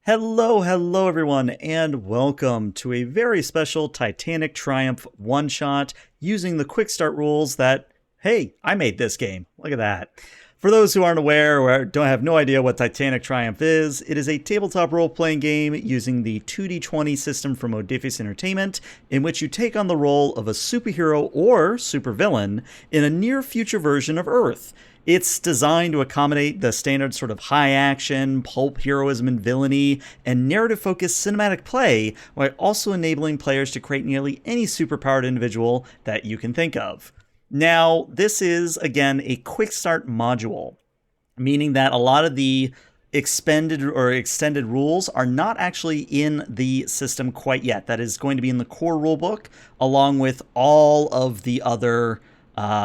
Hello everyone, and welcome to a very special Titanic Triumph one-shot using the Quickstart rules that, hey, I made this game. Look at that. For those who aren't aware or don't have no idea what Titanic Triumph is, it is a tabletop role-playing game using the 2d20 system from Modiphius Entertainment, in which you take on the role of a superhero or supervillain in a near-future version of Earth. It's designed to accommodate the standard sort of high action, pulp, heroism, and villainy, and narrative-focused cinematic play, while also enabling players to create nearly any superpowered individual that you can think of. Now, this is, again, a quick start module, meaning that a lot of the expanded or extended rules are not actually in the system quite yet. That is going to be in the core rulebook, along with all of the other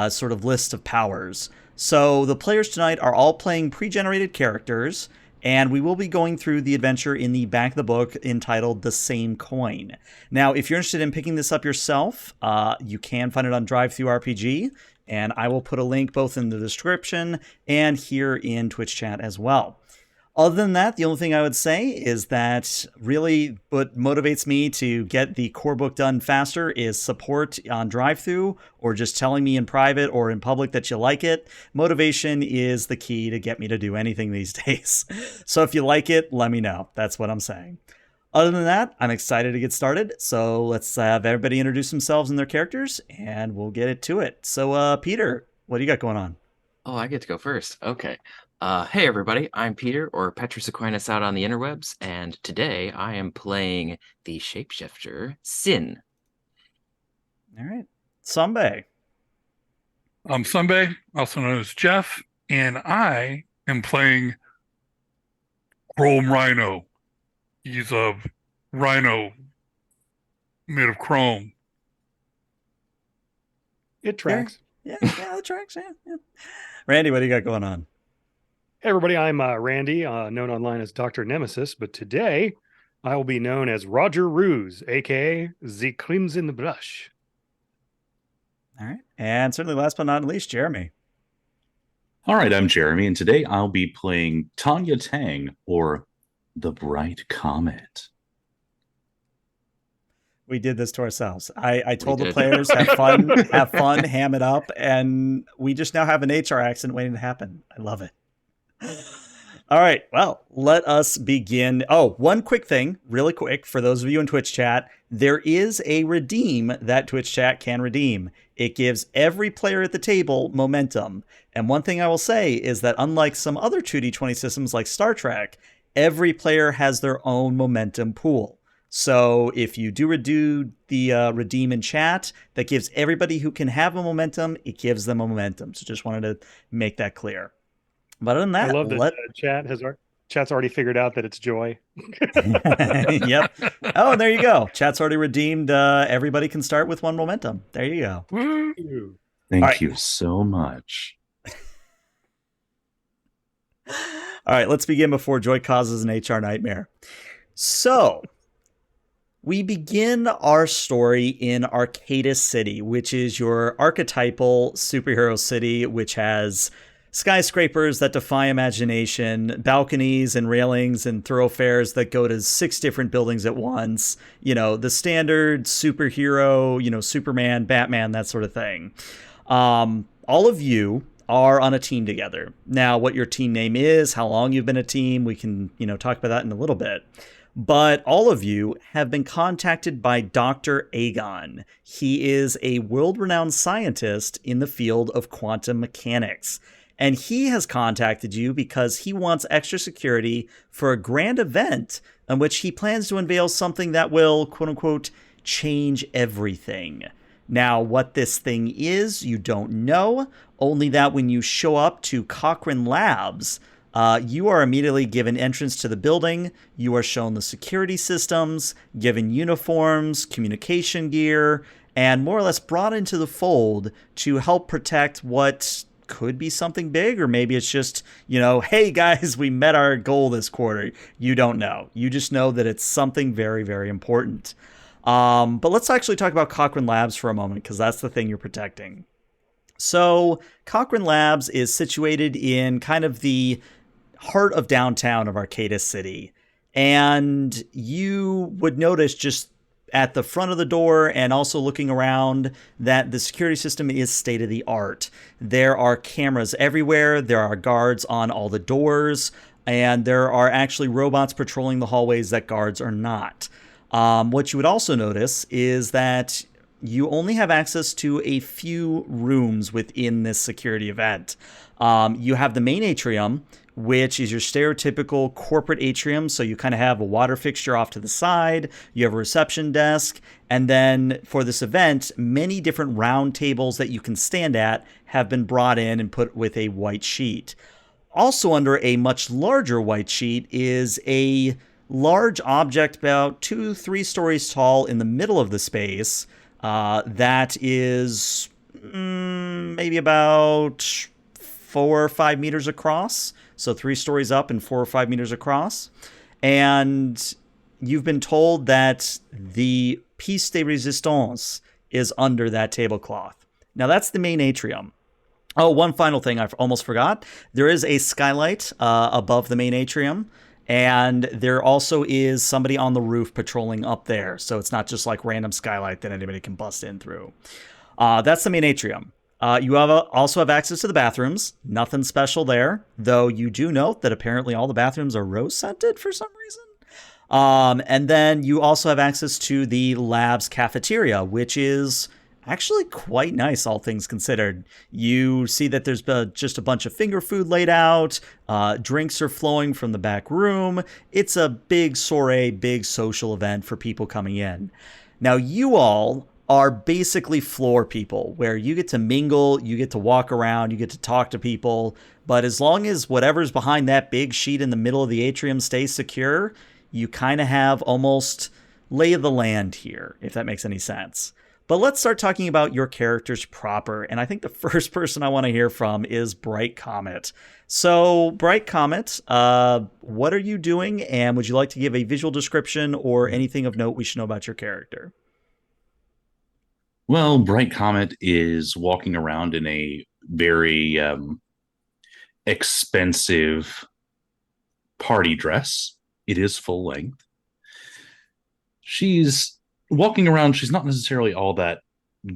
sort of list of powers. So the players tonight are all playing pre-generated characters, and we will be going through the adventure in the back of the book entitled The Same Coin. Now, if you're interested in picking this up yourself, you can find it on DriveThruRPG, and I will put a link both in the description and here in Twitch chat as well. Other than that, the only thing I would say is that really what motivates me to get the core book done faster is support on DriveThru, or just telling me in private or in public that you like it. Motivation is the key to get me to do anything these days. So if you like it, let me know. That's what I'm saying. Other than that, I'm excited to get started. So let's have everybody introduce themselves and their characters, and we'll get to it. So Peter, what do you got going on? Oh, I get to go first. Okay. Hey, everybody. I'm Peter, or Petrus Aquinas out on the interwebs, and today I am playing the shapeshifter, Sin. All right. Sambe. I'm Sunday, also known as Jeff, and I am playing Chrome Rhino. He's a rhino made of chrome. It tracks. Yeah, it tracks. Yeah. Randy, what do you got going on? Hey, everybody, I'm Randy, known online as Dr. Nemesis, but today I will be known as Roger Ruse, aka The Crimson Brush. All right. And certainly last but not least, Jeremy. All right, I'm Jeremy, and today I'll be playing Tanya Tang, or the Bright Comet. We did this to ourselves. I told the players, have fun, ham it up, and we just now have an HR accident waiting to happen. I love it. All right, well, let us begin. Oh, one quick thing, really quick, for those of you in Twitch chat, there is a redeem that Twitch chat can redeem. It gives every player at the table momentum. And one thing I will say is that unlike some other 2D20 systems like Star Trek, every player has their own momentum pool. So if you do the redeem in chat, that gives everybody who can have a momentum, it gives them a momentum. So just wanted to make that clear. But other than that, I love that chat's already figured out that it's joy. Yep. Oh, and there you go. Chat's already redeemed. Everybody can start with one momentum. There you go. Woo. Thank you so much. All right, let's begin before joy causes an HR nightmare. So, we begin our story in Arcadis City, which is your archetypal superhero city, which has skyscrapers that defy imagination, balconies and railings and thoroughfares that go to 6 different buildings at once. You know, the standard superhero, Superman, Batman, that sort of thing. All of you are on a team together. Now, what your team name is, how long you've been a team, we can, talk about that in a little bit. But all of you have been contacted by Dr. Agon. He is a world-renowned scientist in the field of quantum mechanics. And he has contacted you because he wants extra security for a grand event in which he plans to unveil something that will, quote-unquote, change everything. Now, what this thing is, you don't know, only that when you show up to Cochrane Labs, you are immediately given entrance to the building, you are shown the security systems, given uniforms, communication gear, and more or less brought into the fold to help protect what could be something big, or maybe it's just, hey guys, we met our goal this quarter. You don't know. You just know that it's something very, very important. But let's actually talk about Cochrane Labs for a moment, because that's the thing you're protecting. So Cochrane Labs is situated in kind of the heart of downtown of Arcadis City. And you would notice just at the front of the door and also looking around that the security system is state of the art. There are cameras everywhere. There are guards on all the doors. And there are actually robots patrolling the hallways that guards are not. What you would also notice is that you only have access to a few rooms within this security event. You have the main atrium, which is your stereotypical corporate atrium. So you kind of have a water fixture off to the side, you have a reception desk, and then for this event, many different round tables that you can stand at have been brought in and put with a white sheet. Also under a much larger white sheet is a large object about 2-3 stories tall in the middle of the space that is maybe about 4 or 5 meters across. So 3 stories up and 4 or 5 meters across. And you've been told that the piece de resistance is under that tablecloth. Now that's the main atrium. Oh, one final thing I almost forgot. There is a skylight above the main atrium. And there also is somebody on the roof patrolling up there. So it's not just like random skylight that anybody can bust in through. That's the main atrium. You also have access to the bathrooms. Nothing special there, though you do note that apparently all the bathrooms are rose scented for some reason. And then you also have access to the lab's cafeteria, which is actually quite nice, all things considered. You see that there's just a bunch of finger food laid out. Drinks are flowing from the back room. It's a big soiree, big social event for people coming in. Now, you all are basically floor people where you get to mingle, you get to walk around, you get to talk to people. But as long as whatever's behind that big sheet in the middle of the atrium stays secure, you kind of have almost lay of the land here, if that makes any sense. But let's start talking about your characters proper. And I think the first person I want to hear from is Bright Comet. So, Bright Comet, what are you doing? And would you like to give a visual description or anything of note we should know about your character? Well, Bright Comet is walking around in a very expensive party dress. It is full length. She's walking around. She's not necessarily all that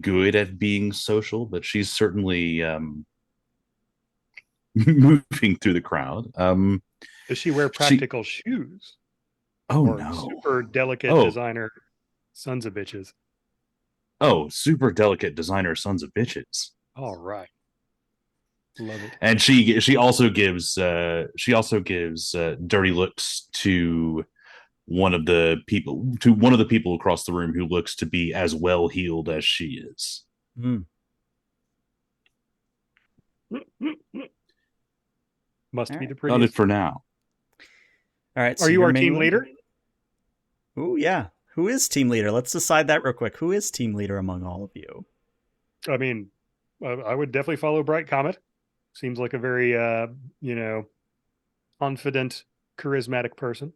good at being social, but she's certainly moving through the crowd. Does she wear practical shoes? Oh, or no. super delicate designer sons of bitches? Oh, super delicate designer sons of bitches. All right. Love it. And she also gives dirty looks to one of the people across the room who looks to be as well heeled as she is. Must be the Not prettiest. it for now. All right. So are you our team leader? Oh, yeah. Who is team leader? Let's decide that real quick. Who is team leader among all of you? I mean, I would definitely follow Bright Comet. Seems like a very, confident, charismatic person.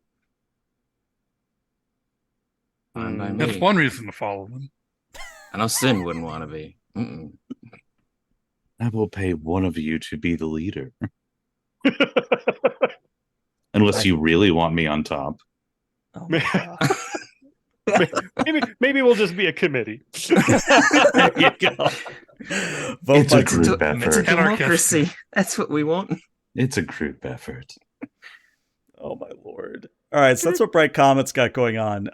Fine by me. That's one reason to follow them. I know Sin wouldn't want to be. Mm-mm. I will pay one of you to be the leader. Unless you really want me on top. Oh my God. maybe we'll just be a committee. There you go. Vote It's by a group It's a effort. democracy. That's what we want. It's a group effort. Oh my Lord. All right, so that's what Bright Comet's got going on.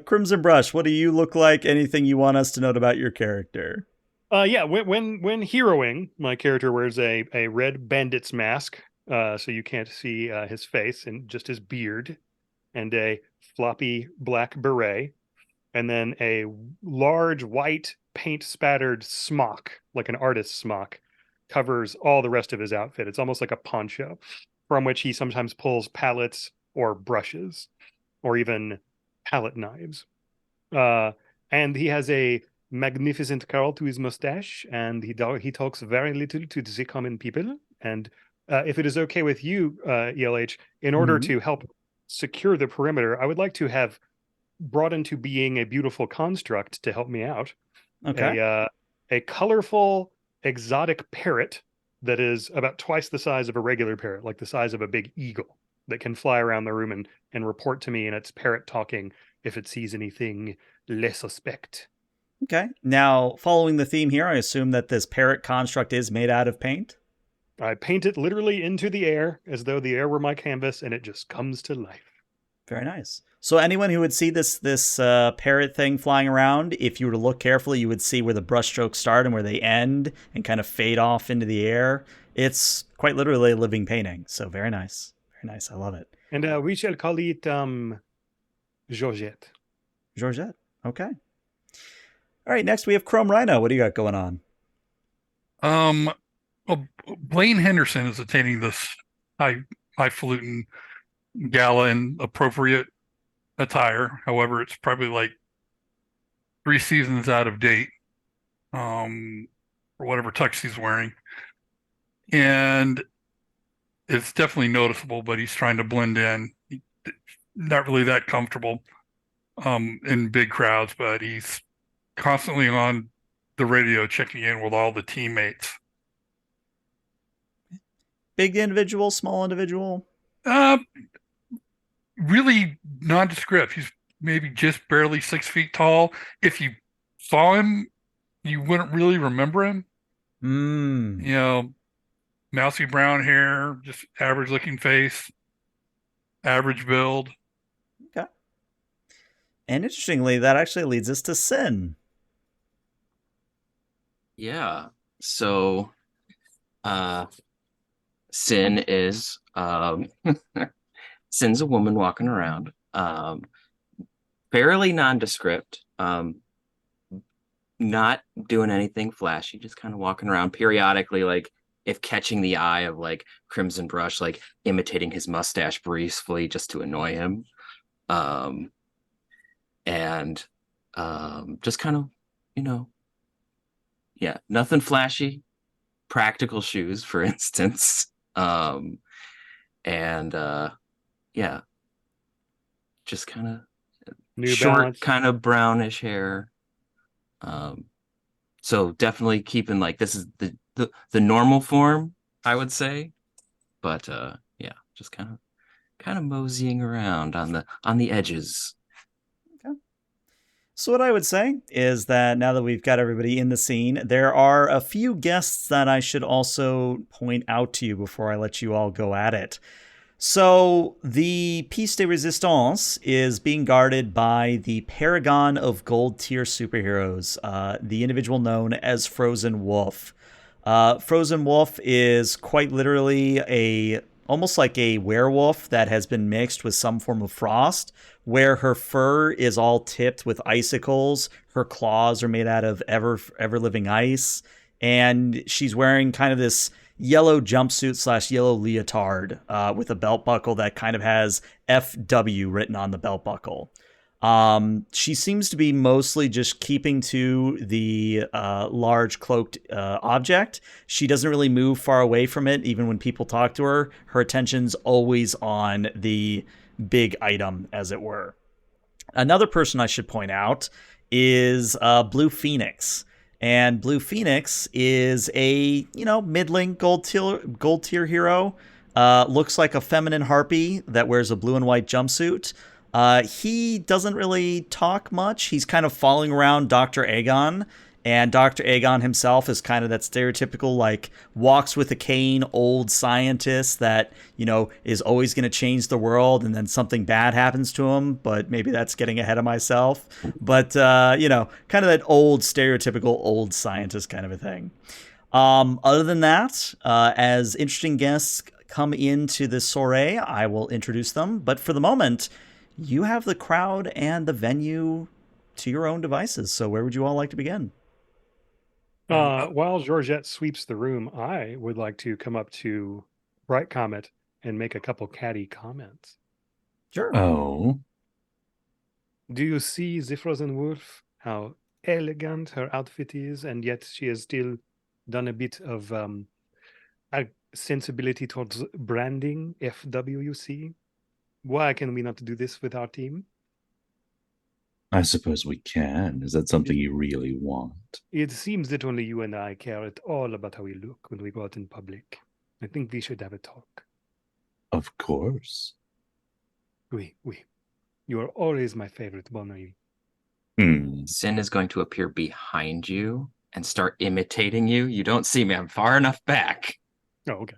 Crimson Brush, what do you look like? Anything you want us to note about your character? Yeah, when heroing, my character wears a red bandit's mask, so you can't see his face and just his beard, and a floppy black beret, and then a large white paint spattered smock, like an artist's smock, covers all the rest of his outfit. It's almost like a poncho, from which he sometimes pulls palettes or brushes, or even palette knives. And he has a magnificent curl to his mustache, and he talks very little to the common people. And if it is okay with you, ELH, in order to help secure the perimeter, I would like to have brought into being a beautiful construct to help me out. Okay. A colorful, exotic parrot that is about twice the size of a regular parrot, like the size of a big eagle. that can fly around the room and report to me, and it's parrot talking if it sees anything le suspect. Okay. Now, following the theme here, I assume that this parrot construct is made out of paint. I paint it literally into the air as though the air were my canvas, and it just comes to life. Very nice. So anyone who would see this parrot thing flying around, if you were to look carefully, you would see where the brushstrokes start and where they end and kind of fade off into the air. It's quite literally a living painting. So very nice. Very nice. I love it. And we shall call it Georgette. Georgette. Okay. All right. Next, we have Chrome Rhino. What do you got going on? Well, Blaine Henderson is attaining this highfalutin gala in appropriate attire. However, it's probably like 3 seasons out of date, or whatever tux he's wearing. And it's definitely noticeable, but he's trying to blend in. Not really that comfortable in big crowds, but he's constantly on the radio checking in with all the teammates. Big individual, small individual? Really nondescript. He's maybe just barely 6 feet tall. If you saw him, you wouldn't really remember him. You know, mousy brown hair, just average looking face, average build. Okay. And interestingly, that actually leads us to Sin. Yeah. So, Sin is Sin's a woman walking around, fairly nondescript, not doing anything flashy, just kind of walking around periodically, like if catching the eye of like Crimson Brush, like imitating his mustache briefly just to annoy him, and just kind of, you know, yeah, nothing flashy, practical shoes, for instance, and yeah, just kind of New short, Balance. kind of brownish hair. So definitely keeping like this is the normal form, I would say, but yeah, just kind of moseying around on the edges. Okay. So what I would say is that now that we've got everybody in the scene, there are a few guests that I should also point out to you before I let you all go at it. So the Piece de Resistance is being guarded by the paragon of gold tier superheroes, the individual known as Frozen Wolf. Frozen Wolf is quite literally almost like a werewolf that has been mixed with some form of frost, where her fur is all tipped with icicles, her claws are made out of ever-living ice, and she's wearing kind of this yellow jumpsuit / yellow leotard with a belt buckle that kind of has FW written on the belt buckle. She seems to be mostly just keeping to the large cloaked object. She doesn't really move far away from it, even when people talk to her. Her attention's always on the big item, as it were. Another person I should point out is Blue Phoenix. And Blue Phoenix is a, middling gold tier hero. Looks like a feminine harpy that wears a blue and white jumpsuit. He doesn't really talk much. He's kind of following around Dr. Aegon. And Dr. Aegon himself is kind of that stereotypical, like, walks with a cane old scientist that, is always going to change the world, and then something bad happens to him. But maybe that's getting ahead of myself. But, kind of that old, stereotypical old scientist kind of a thing. Other than that, as interesting guests come into this soiree, I will introduce them. But for the moment, you have the crowd and the venue to your own devices. So where would you all like to begin? While Georgette sweeps the room, I would like to come up to Bright Comet and make a couple catty comments. Sure. Oh. Do you see the Frozen Wolf? How elegant her outfit is, and yet she has still done a bit of a sensibility towards branding, FWUC. Why can we not do this with our team? I suppose we can. Is that something you really want? It seems that only you and I care at all about how we look when we go out in public. I think we should have a talk. Of course. Oui, oui. You are always my favorite, bon ami. Sin is going to appear behind you and start imitating you. You don't see me. I'm far enough back. Oh, okay.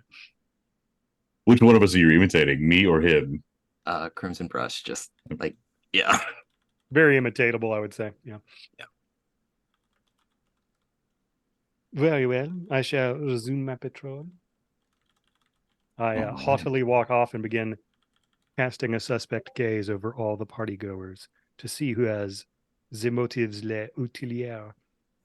Which one of us are you imitating, me or him? Crimson Brush, just like, yeah. Very imitatable, I would say. Yeah. Yeah. Very well. I shall resume my patrol. I All right. haughtily walk off and begin casting a suspect gaze over all the partygoers to see who has the motives les utilières.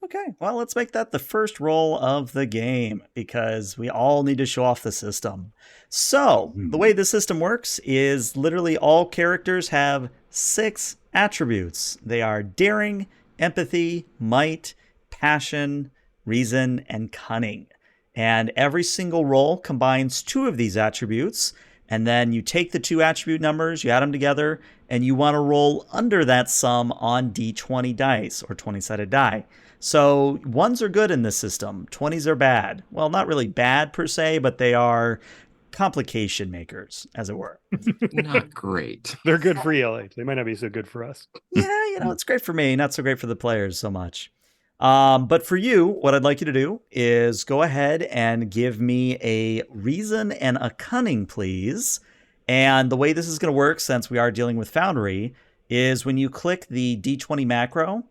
Okay, well, let's make that the first roll of the game because we all need to show off the system. So, the way the system works is literally all characters have 6 attributes. They are daring, empathy, might, passion, reason, and cunning. And every single roll combines 2 of these attributes. And then you take the 2 attribute numbers, you add them together, and you want to roll under that sum on d20 dice or 20-sided die. So 1s are good in this system, 20s are bad. Well, not really bad per se, but they are complication makers, as it were. Not great. They're good for ELH. They might not be so good for us. Yeah, it's great for me, not so great for the players so much. But for you, what I'd like you to do is go ahead and give me a reason and a cunning, please. And the way this is going to work, since we are dealing with Foundry, is when you click the D20 macro,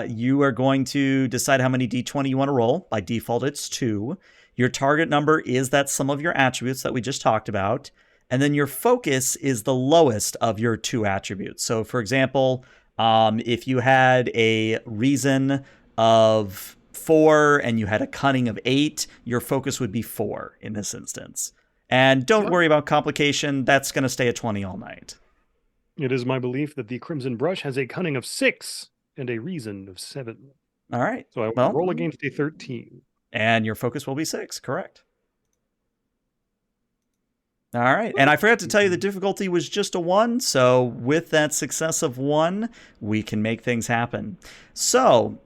you are going to decide how many D20 you want to roll. By default, it's 2. Your target number is that sum of your attributes that we just talked about. And then your focus is the lowest of your 2 attributes. So, for example, if you had a reason of 4 and you had a cunning of 8, your focus would be 4 in this instance. And don't worry about complication. That's going to stay at 20 all night. It is my belief that the Crimson Brush has a cunning of 6 and a reason of 7. All right. So I will roll against a 13. And your focus will be 6, correct? All right. And I forgot to tell you the difficulty was just a 1. So with that success of 1, we can make things happen. So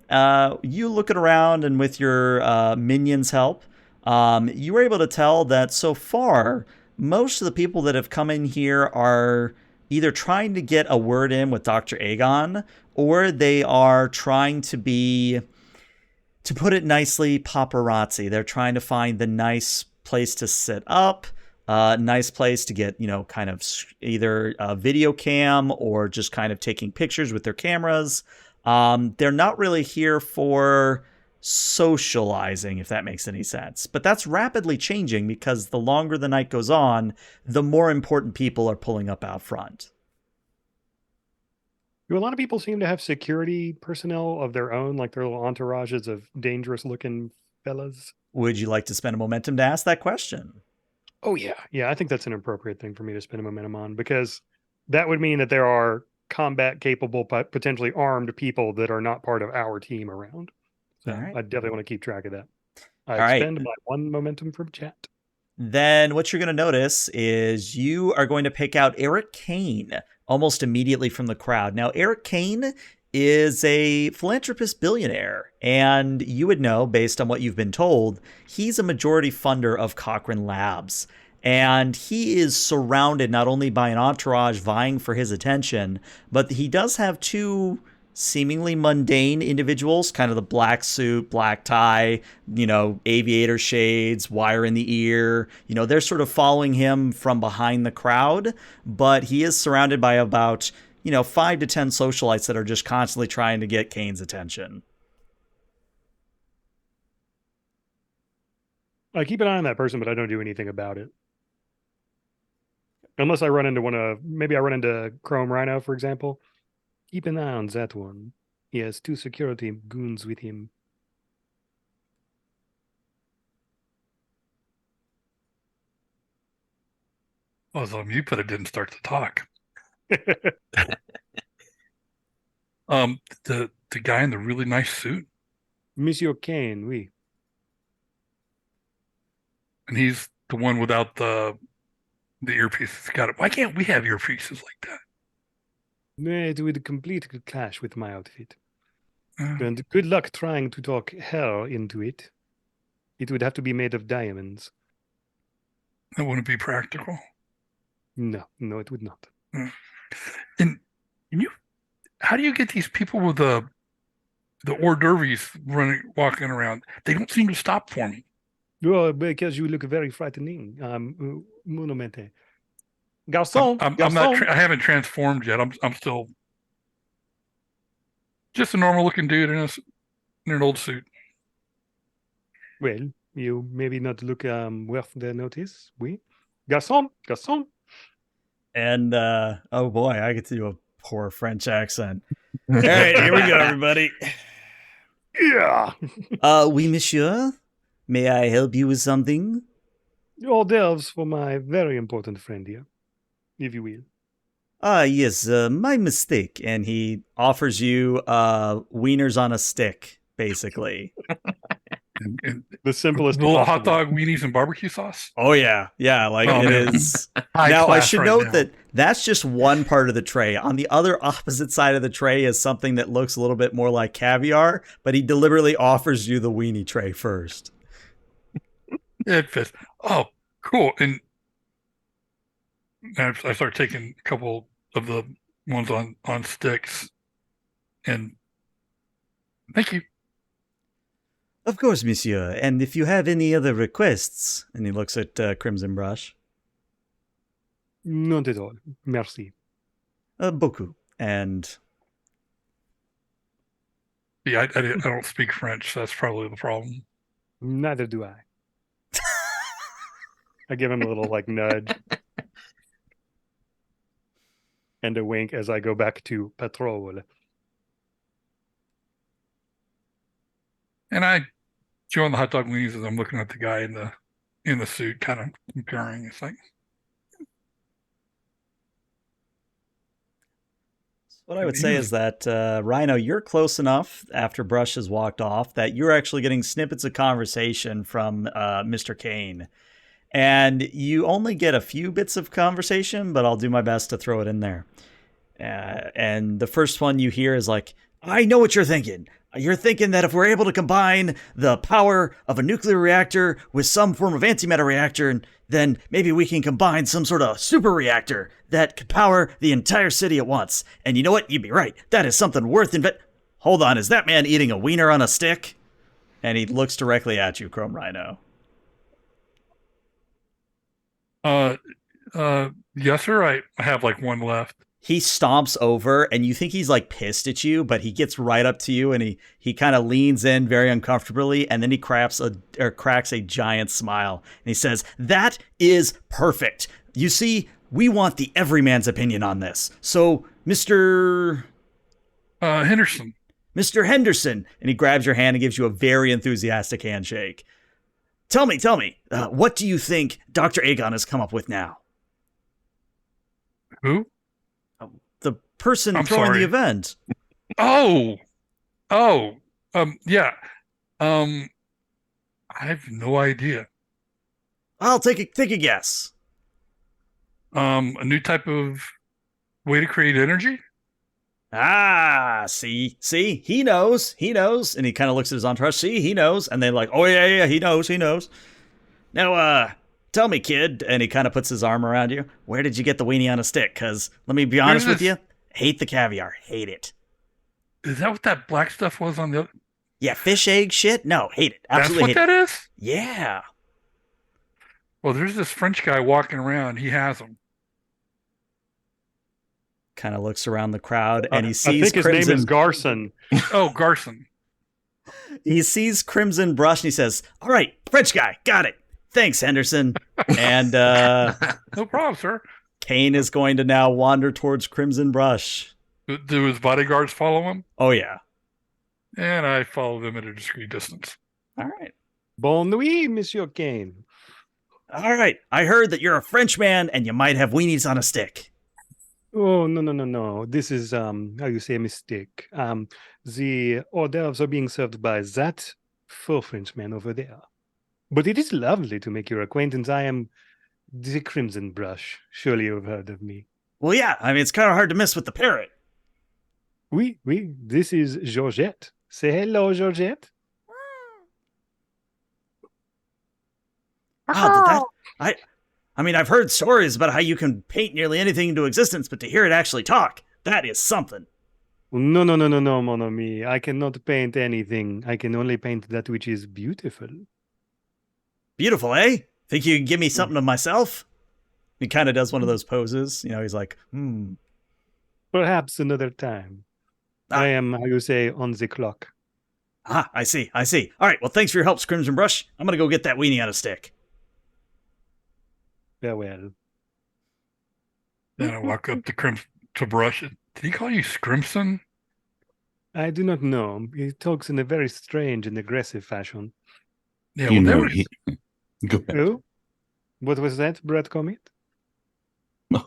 you looking around and with your minions' help, you were able to tell that so far, most of the people that have come in here are either trying to get a word in with Dr. Aegon, or they are trying to be, to put it nicely, paparazzi. They're trying to find the nice place to sit up, nice place to get, kind of either a video cam or just kind of taking pictures with their cameras. They're not really here for socializing, if that makes any sense. But that's rapidly changing because the longer the night goes on, the more important people are pulling up out front. Do a lot of people seem to have security personnel of their own, like their little entourages of dangerous-looking fellas? Would you like to spend a momentum to ask that question? Oh, yeah. Yeah, I think that's an appropriate thing for me to spend a momentum on, because that would mean that there are combat-capable, but potentially armed people that are not part of our team around. So All right. I definitely want to keep track of that. I All right. expend my 1 momentum from chat. Then what you're going to notice is you are going to pick out Eric Kane almost immediately from the crowd. Now, Eric Kane is a philanthropist billionaire, and you would know, based on what you've been told, he's a majority funder of Cochrane Labs. And he is surrounded not only by an entourage vying for his attention, but he does have 2 seemingly mundane individuals, kind of the black suit, black tie, aviator shades, wire in the ear. They're sort of following him from behind the crowd, but he is surrounded by about, 5 to 10 socialites that are just constantly trying to get Kane's attention. I keep an eye on that person, but I don't do anything about it. Unless I run into maybe I run into Chrome Rhino, for example. Keep an eye on that one. He has 2 security goons with him. Well, so you put it didn't start to talk. The guy in the really nice suit, Monsieur Kane, oui. and he's the one without the earpieces. Got it. Why can't we have earpieces like that? It would completely clash with my outfit. And good luck trying to talk hell into it. It would have to be made of diamonds. That wouldn't be practical. No, it would not. And you, how do you get these people with the hors d'oeuvres walking around? They don't seem to stop for me. Well, because you look very frightening, monumente. Garçon, I'm garçon. not. I haven't transformed yet. I'm still just a normal looking dude in an old suit. Well, you maybe not look worth the notice. Oui. Garçon, garçon. And oh boy, I get to do a poor French accent. All right, here we go, everybody. Yeah. Oui, monsieur. May I help you with something? Hors d'oeuvres for my very important friend here, if you will. Yes, my mistake. And he offers you wieners on a stick, basically. And The simplest the little possible. hot dog, weenies, and barbecue sauce. Oh yeah, like Oh, it man. is. High Now I class should right note now. that that's just one part of the tray. On the other opposite side of the tray is something that looks a little bit more like caviar, but he deliberately offers you the weenie tray first. It fits. Oh, cool. And I start taking a couple of the ones on sticks. And thank you. Of course, monsieur. And if you have any other requests, and he looks at Crimson Brush, Not at all. Merci. beaucoup. And Yeah, I don't speak French. So that's probably the problem. Neither do I. I give him a little nudge and a wink as I go back to patrol. And I chew on the hot dog weenies as I'm looking at the guy in the suit, kind of comparing. It's like, what I would say is that, Rhino, you're close enough after Brush has walked off that you're actually getting snippets of conversation from Mr. Kane. And you only get a few bits of conversation, but I'll do my best to throw it in there. And the first one you hear is like, I know what you're thinking. You're thinking that if we're able to combine the power of a nuclear reactor with some form of antimatter reactor, then maybe we can combine some sort of super reactor that could power the entire city at once. And you know what? You'd be right. That is something worth Hold on, is that man eating a wiener on a stick? And he looks directly at you, Chrome Rhino. yes, sir. I have one left. He stomps over and you think he's pissed at you, but he gets right up to you and he kind of leans in very uncomfortably and then he cracks a giant smile and he says, "That is perfect. You see, we want the everyman's opinion on this. So, Mr. Henderson. Mr. Henderson," and he grabs your hand and gives you a very enthusiastic handshake. Tell me, what do you think Dr. Aegon has come up with now? Who? The person I'm throwing sorry. the event. Yeah. I have no idea. I'll take a guess. A new type of way to create energy? Ah, see, he knows, and he kind of looks at his entourage. See, he knows, and they're like, "Oh yeah, he knows." Now, tell me, kid, and he kind of puts his arm around you. Where did you get the weenie on a stick? Because let me be honest with you, hate the caviar, hate it. Is that what that black stuff was on the other? Yeah, fish egg shit. No, hate it. Absolutely That's what hate that it. is? Yeah. Well, there's this French guy walking around. He has them. Kind of looks around the crowd and he sees I think his Crimson. name is Garson. Oh, Garson. He sees Crimson Brush and he says, "All right, French guy, got it. Thanks, Henderson." And No problem, sir. Kane is going to now wander towards Crimson Brush. Do his bodyguards follow him? Oh yeah. And I follow them at a discreet distance. All right. Bon nuit, Monsieur Kane. All right. I heard that you're a Frenchman and you might have weenies on a stick. Oh, no. This is, how you say, a mistake. The hors d'oeuvres are being served by that faux Frenchman over there. But it is lovely to make your acquaintance. I am the Crimson Brush. Surely you've heard of me. Well, yeah. I mean, it's kind of hard to miss with the parrot. Oui. This is Georgette. Say hello, Georgette. Wow, I mean, I've heard stories about how you can paint nearly anything into existence, but to hear it actually talk, that is something. No, mon ami. I cannot paint anything. I can only paint that which is beautiful. Beautiful, eh? Think you can give me something of myself? He kind of does one of those poses. He's like, Perhaps another time. I am, how you say, on the clock. Ah, I see. All right, well, thanks for your help, Crimson Brush. I'm going to go get that weenie on a stick. Farewell. Then I walk up to Brush. Did he call you Scrimson? I do not know. He talks in a very strange and aggressive fashion. Yeah, You well, know Go ahead. Oh? What was that, Brett Comet?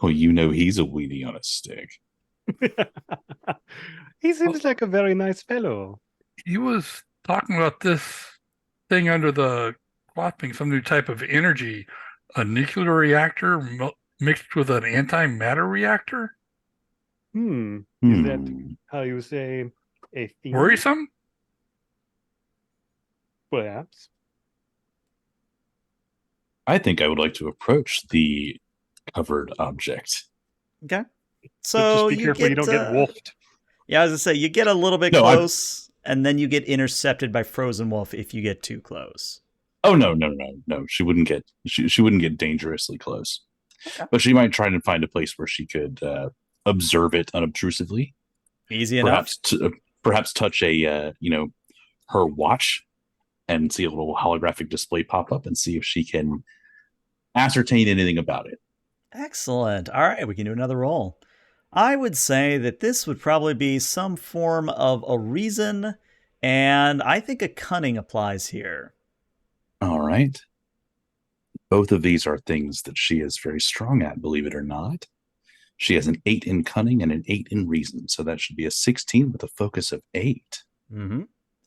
Oh, you know he's a weenie on a stick. He seems like a very nice fellow. he was talking about this thing under the cloth being some new type of energy, a nuclear reactor mixed with an antimatter reactor. Is that how you say a thing? Worrisome? Perhaps. I think I would like to approach the covered object. Okay. But So just be careful you don't get wolfed. Yeah, I was going to say, you get a little bit No, close, and then you get intercepted by Frozen Wolf if you get too close. Oh no! She wouldn't get she wouldn't get dangerously close, but she might try to find a place where she could observe it unobtrusively. Easy enough. Perhaps touch a her watch and see a little holographic display pop up and see if she can ascertain anything about it. Excellent. All right, we can do another roll. I would say that this would probably be some form of a reason, and I think a cunning applies here. All right. Both of these are things that she is very strong at, believe it or not. She has an 8 in cunning and an 8 in reason, so that should be a 16 with a focus of 8. Mm-hmm.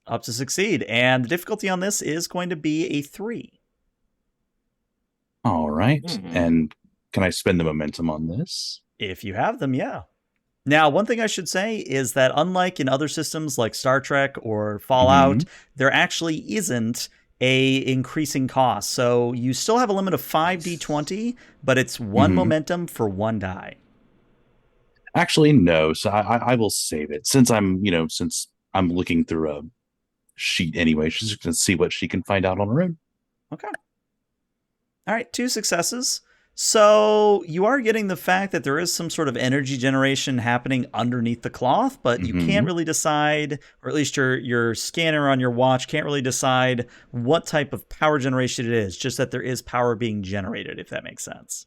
Up to succeed, and the difficulty on this is going to be a 3. All right. And can I spend the momentum on this? If you have them, yeah. Now, one thing I should say is that unlike in other systems like Star Trek or Fallout, there actually isn't a increasing cost. So you still have a limit of 5d20, but it's 1 momentum for 1 die. Actually, no. So I will save it since I'm looking through a sheet anyway. She's just going to see what she can find out on her own. Okay. All right, 2 successes. So you are getting the fact that there is some sort of energy generation happening underneath the cloth, but you can't really decide, or at least your scanner on your watch can't really decide what type of power generation it is, just that there is power being generated, if that makes sense.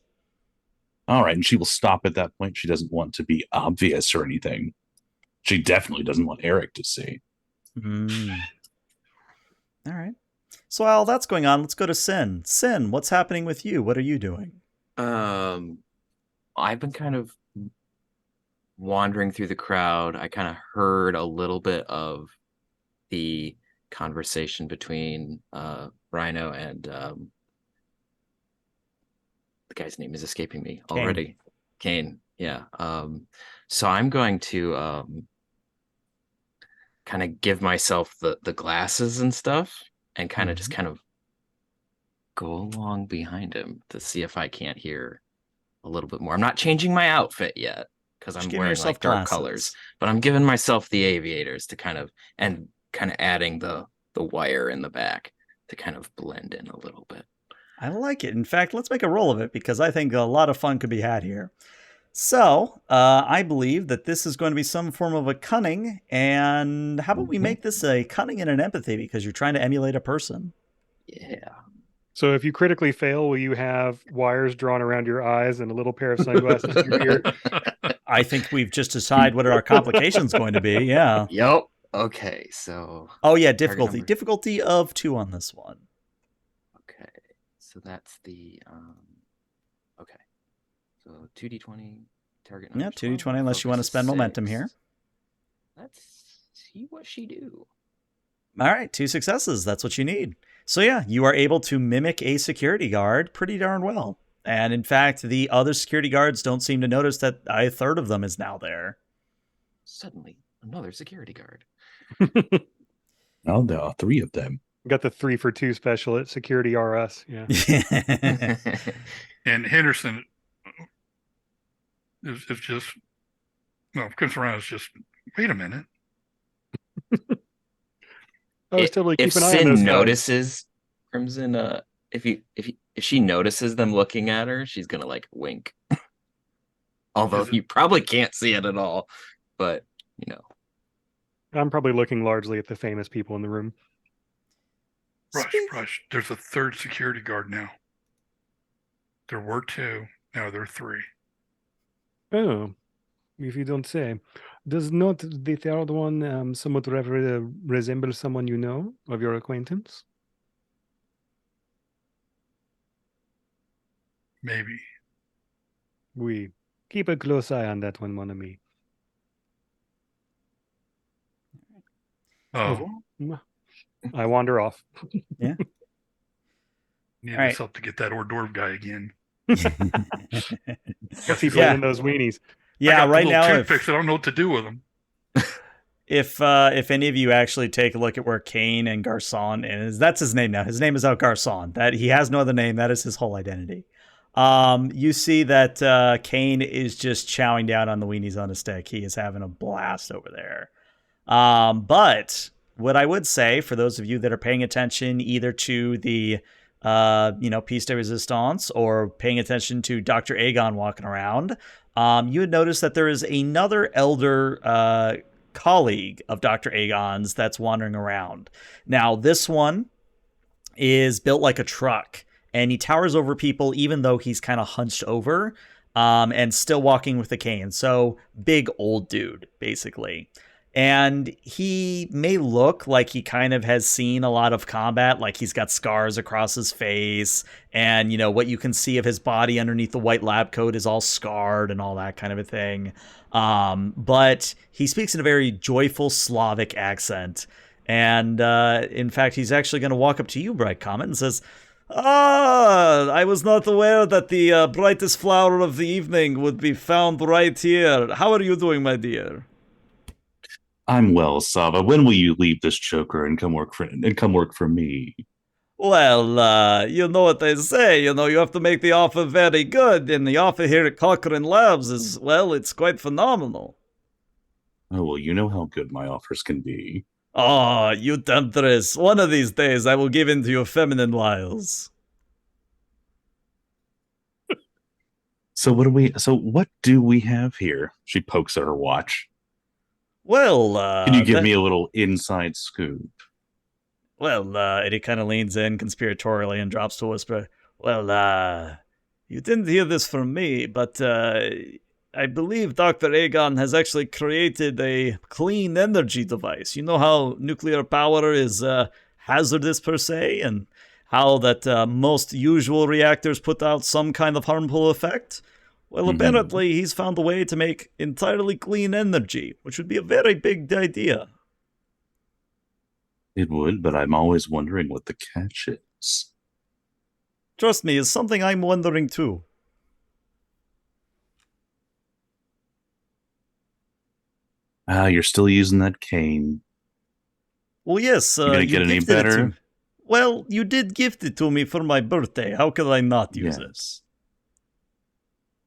All right, and she will stop at that point. She doesn't want to be obvious or anything. She definitely doesn't want Eric to see. All right. So while that's going on, let's go to Sin. Sin, what's happening with you? What are you doing? I've been kind of wandering through the crowd. I kind of heard a little bit of the conversation between Rhino and the guy's name is escaping me already. Kane. Yeah. So I'm going to kind of give myself the glasses and stuff and kind of just kind of go along behind him to see if I can't hear a little bit more. I'm not changing my outfit yet because I'm wearing like dark colors, but I'm giving myself the aviators to kind of adding the wire in the back to kind of blend in a little bit. I like it. In fact, let's make a roll of it because I think a lot of fun could be had here. So, I believe that this is going to be some form of a cunning, and how about we make this a cunning and an empathy because you're trying to emulate a person? Yeah. So if you critically fail, will you have wires drawn around your eyes and a little pair of sunglasses in your ear? I think we've just decided what our complication's going to be, yeah. Yep. Okay, so... Oh, yeah, difficulty. Difficulty of 2 on this one. Okay, so that's the... Okay. So 2d20, target number. Yeah, 2d20 unless you want to spend momentum here. Let's see what she do. All right, 2 successes. That's what you need. So yeah, you are able to mimic a security guard pretty darn well. And in fact, the other security guards don't seem to notice that a third of them is now there. Suddenly, another security guard. Well, there are 3 of them. Got the 3 for 2 special at Security RS. Yeah. And Henderson is just, comes around. It's just, wait a minute. I was totally If keep an eye on Sin those guys. notices Crimson, if she notices them looking at her, she's gonna like wink. Although you probably can't see it at all, but you know. I'm probably looking largely at the famous people in the room. Rush. There's a 3rd security guard now. There were 2. Now there are 3. Oh, if you don't say. Does not the third one somewhat resemble someone you know of your acquaintance? Maybe. We keep a close eye on that one, mon ami. Oh, I wander off. Yeah. Need All right. this up to get that hors d'oeuvre guy again. What's he playing in those weenies? Yeah, right now, toothpicks, I don't know what to do with them. if any of you actually take a look at where Kane and Garcon is, that's his name now. His name is out Garcon. That he has no other name. That is his whole identity. You see that Kane is just chowing down on the weenies on a stick. He is having a blast over there. But what I would say for those of you that are paying attention either to the piece de resistance or paying attention to Dr. Aegon walking around, you would notice that there is another elder colleague of Dr. Aegon's that's wandering around. Now, this one is built like a truck, and he towers over people even though he's kind of hunched over and still walking with a cane. So big old dude, basically. And he may look like he kind of has seen a lot of combat, like he's got scars across his face, and what you can see of his body underneath the white lab coat is all scarred and all that kind of a thing. But he speaks in a very joyful Slavic accent, and in fact, he's actually going to walk up to you, Bright Comet, and says, I was not aware that the brightest flower of the evening would be found right here. How are you doing, my dear? I'm well, Sava. When will you leave this choker and come work for me? Well, you know what they say. You have to make the offer very good, and the offer here at Cochrane Labs is, well, it's quite phenomenal. Oh, well, you know how good my offers can be. Oh, you temptress. One of these days I will give in to your feminine wiles. So what do we have here? She pokes at her watch. Well, can you give me a little inside scoop? Well, Eddie kind of leans in conspiratorially and drops to a whisper. Well, you didn't hear this from me, but I believe Dr. Aegon has actually created a clean energy device. You know how nuclear power is hazardous per se, and how that most usual reactors put out some kind of harmful effect? Well, apparently he's found a way to make entirely clean energy, which would be a very big idea. It would, but I'm always wondering what the catch is. Trust me, it's something I'm wondering too. You're still using that cane. Well, yes. You gonna get any better? Well, you did gift it to me for my birthday. How could I not use it?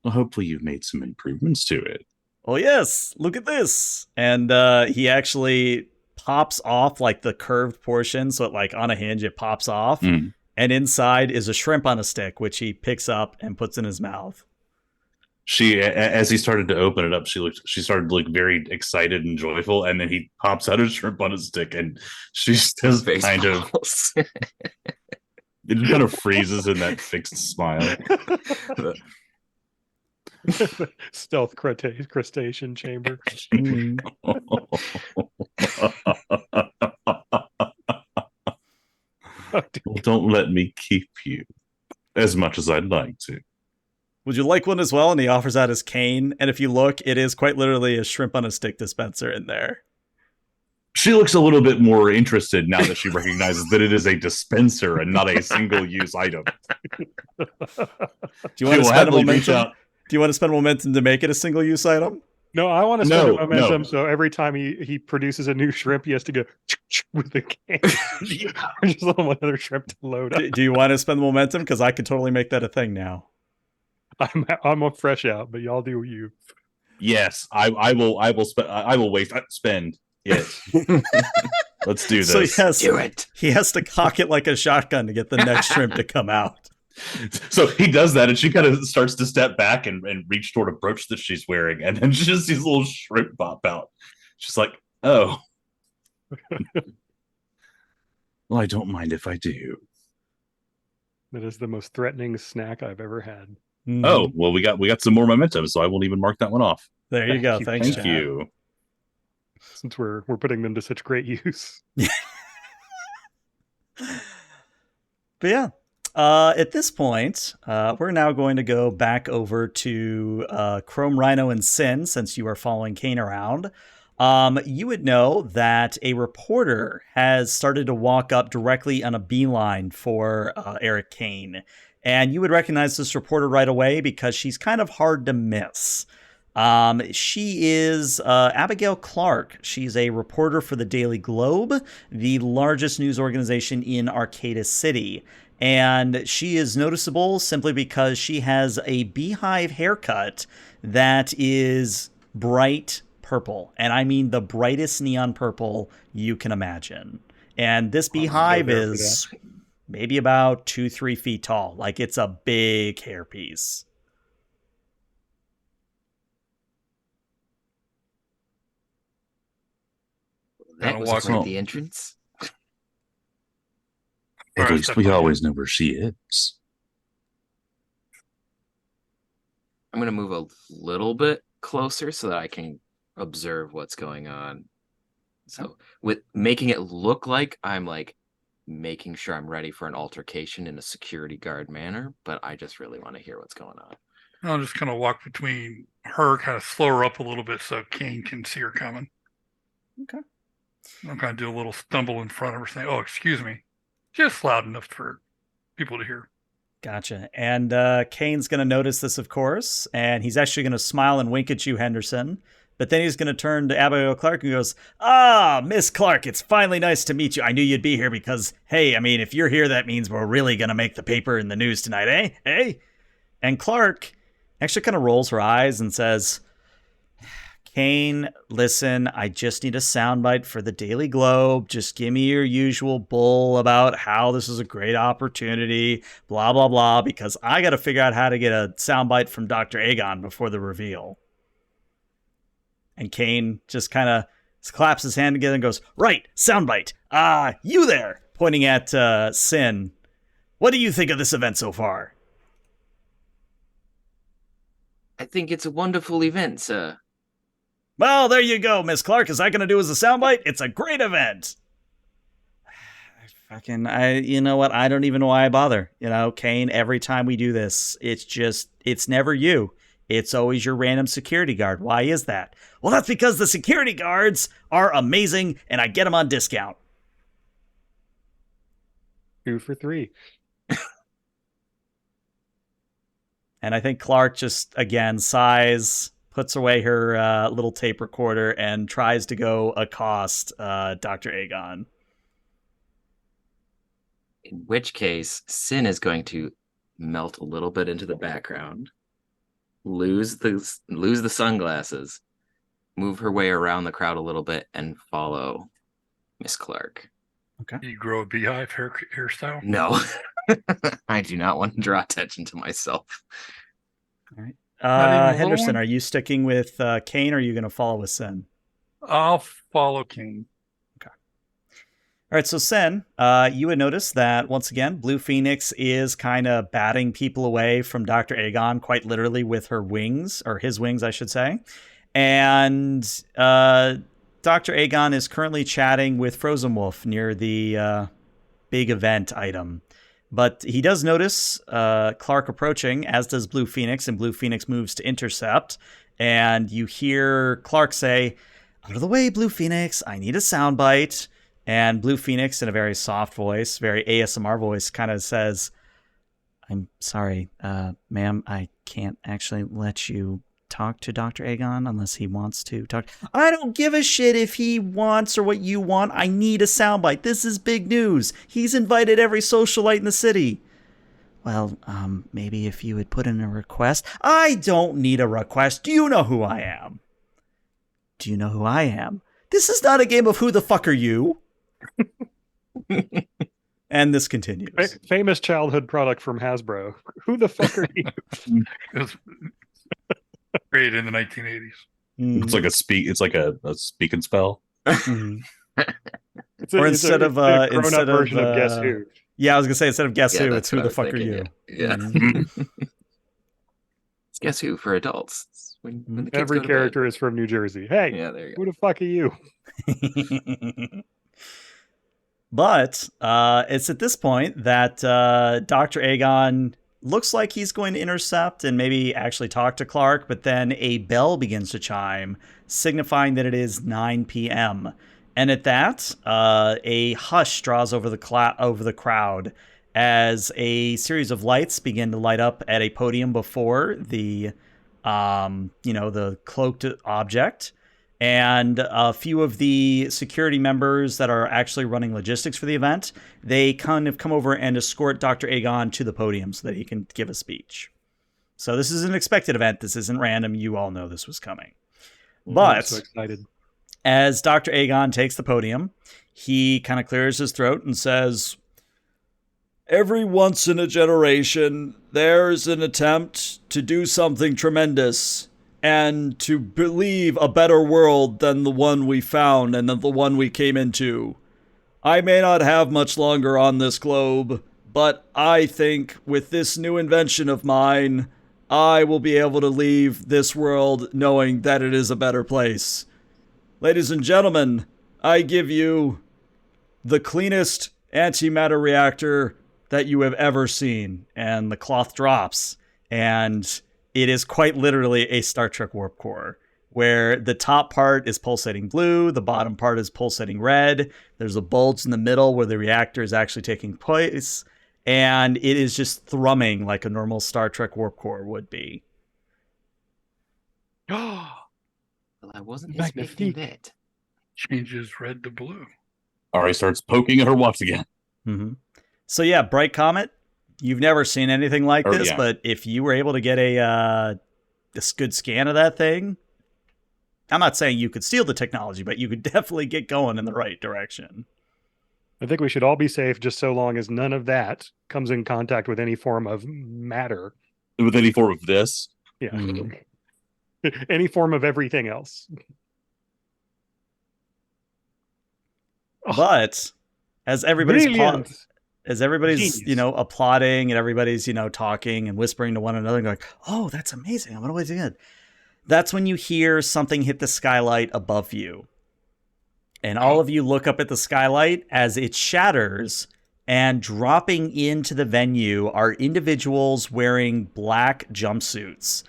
Well, hopefully you've made some improvements to it. Oh, yes. Look at this. And he actually pops off like the curved portion. So like on a hinge, it pops off. And inside is a shrimp on a stick, which he picks up and puts in his mouth. She, as he started to open it up, she started to look very excited and joyful. And then he pops out a shrimp on a stick, and she's just kind of, it kind of freezes in that fixed smile. Stealth crustacean chamber. Well, don't let me keep you as much as I'd like to. Would you like one as well? And he offers out his cane. And if you look, it is quite literally a shrimp on a stick dispenser in there. She looks a little bit more interested now that she recognizes that it is a dispenser and not a single-use item. Do you want to spend a momentum? Do you want to spend momentum to make it a single-use item? No, I want to spend No, a momentum, so every time he produces a new shrimp, he has to go with the cane. Just want another shrimp to load up. Do you want to spend the momentum? Because I could totally make that a thing now. I'm a fresh out, but y'all do you. Yes, I will spend it. Let's do this. So Do it. He has to cock it like a shotgun to get the next shrimp to come out. So he does that, and she kind of starts to step back and reach toward a brooch that she's wearing, and then she just sees little shrimp pop out. She's like, "Oh, well, I don't mind if I do." That is the most threatening snack I've ever had. Oh, well, we got some more momentum, so I won't even mark that one off. There you go. Thanks, Thank you. Since we're putting them to such great use. But yeah, at this point, we're now going to go back over to Chrome Rhino and Sin, since you are following Kane around. You would know that a reporter has started to walk up directly on a beeline for Eric Kane. And you would recognize this reporter right away because she's kind of hard to miss. She is Abigail Clark. She's a reporter for the Daily Globe, the largest news organization in Arcata City. And she is noticeable simply because she has a beehive haircut that is bright purple. And I mean the brightest neon purple you can imagine. And this beehive is maybe about 2-3 feet tall. Like, it's a big hairpiece. That was walk quite up. the entrance. At Alright, least we definitely. always know where she is. I'm going to move a little bit closer so that I can observe what's going on. So with making it look like I'm like making sure I'm ready for an altercation in a security guard manner, but I just really want to hear what's going on. I'll just kind of walk between her, kind of slow her up a little bit so Kane can see her coming. Okay. I'll kind of do a little stumble in front of her saying, "Oh, excuse me." Just loud enough for people to hear. Gotcha. And Kane's going to notice this, of course, and he's actually going to smile and wink at you, Henderson. But then he's going to turn to Abigail Clark and goes, "Ah, Miss Clark, it's finally nice to meet you. I knew you'd be here because, hey, I mean, if you're here, that means we're really going to make the paper in the news tonight, eh? Eh?" And Clark actually kind of rolls her eyes and says, "Kane, listen, I just need a soundbite for the Daily Globe. Just give me your usual bull about how this is a great opportunity, blah, blah, blah, because I got to figure out how to get a soundbite from Dr. Aegon before the reveal." And Kane just kind of claps his hand together and goes, "Right, soundbite. You there," pointing at Sin. "What do you think of this event so far?" I think it's a wonderful event, sir. "Well, there you go, Miss Clark. Is that going to do as a soundbite? It's a great event." You know what? I don't even know why I bother. You know, Kane, every time we do this, it's never you. It's always your random security guard. Why is that? Well, that's because the security guards are amazing and I get them on discount. 2 for 3. And I think Clark just, again, sighs, puts away her little tape recorder, and tries to go accost Dr. Aegon. In which case, Sin is going to melt a little bit into the background, lose the sunglasses, move her way around the crowd a little bit, and follow Miss Clark. Okay. You grow a beehive hairstyle? No, I do not want to draw attention to myself. All right. Not even a little Henderson, one? are you sticking with Kane, or are you going to follow with Sin? I'll follow Kane. All right, so Sen, you would notice that, once again, Blue Phoenix is kind of batting people away from Dr. Aegon, quite literally with her wings, or his wings, I should say. And Dr. Aegon is currently chatting with Frozen Wolf near the big event item. But he does notice Clark approaching, as does Blue Phoenix, and Blue Phoenix moves to intercept. And you hear Clark say, "Out of the way, Blue Phoenix, I need a soundbite." And Blue Phoenix, in a very soft voice, very ASMR voice, kind of says, "I'm sorry, ma'am, I can't actually let you talk to Dr. Aegon unless he wants to talk. I don't give a shit if he wants or what you want. I need a soundbite. This is big news. He's invited every socialite in the city. Well, maybe if you would put in a request. I don't need a request. Do you know who I am? Do you know who I am? This is not a game of who the fuck are you? And this continues. Famous childhood product from Hasbro. Who the fuck are you? It was created in the 1980s. It's like a speak and spell. Or instead of version of Guess Who. Yeah, I was gonna say instead of Guess Yeah, Who, that's it's Who what I the was fuck are thinking, you? Yeah. It's Guess Who for adults. It's when the kids Every go to bed. character is from New Jersey. Hey, Yeah, there you go. who the fuck are you? But it's at this point that Dr. Aegon looks like he's going to intercept and maybe actually talk to Clark, but then a bell begins to chime, signifying that it is 9 p.m. And at that, a hush draws over the crowd as a series of lights begin to light up at a podium before the cloaked object. And a few of the security members that are actually running logistics for the event, they kind of come over and escort Dr. Aegon to the podium so that he can give a speech. So this is an expected event. This isn't random. You all know this was coming. But I'm so excited. As Dr. Aegon takes the podium, he kind of clears his throat and says, "Every once in a generation, there's an attempt to do something tremendous and to believe a better world than the one we found and than the one we came into. I may not have much longer on this globe, but I think with this new invention of mine, I will be able to leave this world knowing that it is a better place. Ladies and gentlemen, I give you the cleanest antimatter reactor that you have ever seen." And the cloth drops, and it is quite literally a Star Trek warp core, where the top part is pulsating blue, the bottom part is pulsating red. There's a bulge in the middle where the reactor is actually taking place, and it is just thrumming like a normal Star Trek warp core would be. Well, I wasn't expecting that. Changes red to blue. Ari starts poking at her watch again. Mm-hmm. So yeah, Bright Comet, you've never seen anything like this, yeah. but if you were able to get a good scan of that thing, I'm not saying you could steal the technology, but you could definitely get going in the right direction. I think we should all be safe just so long as none of that comes in contact with any form of matter. With any form of this. Yeah. Mhm. Any form of everything else. But as everybody's Brilliant. Genius. Genius. Applauding and everybody's talking and whispering to one another and going, "Oh, that's amazing. I wonder what it did." That's when you hear something hit the skylight above you. And all of you look up at the skylight as it shatters, and dropping into the venue are individuals wearing black jumpsuits.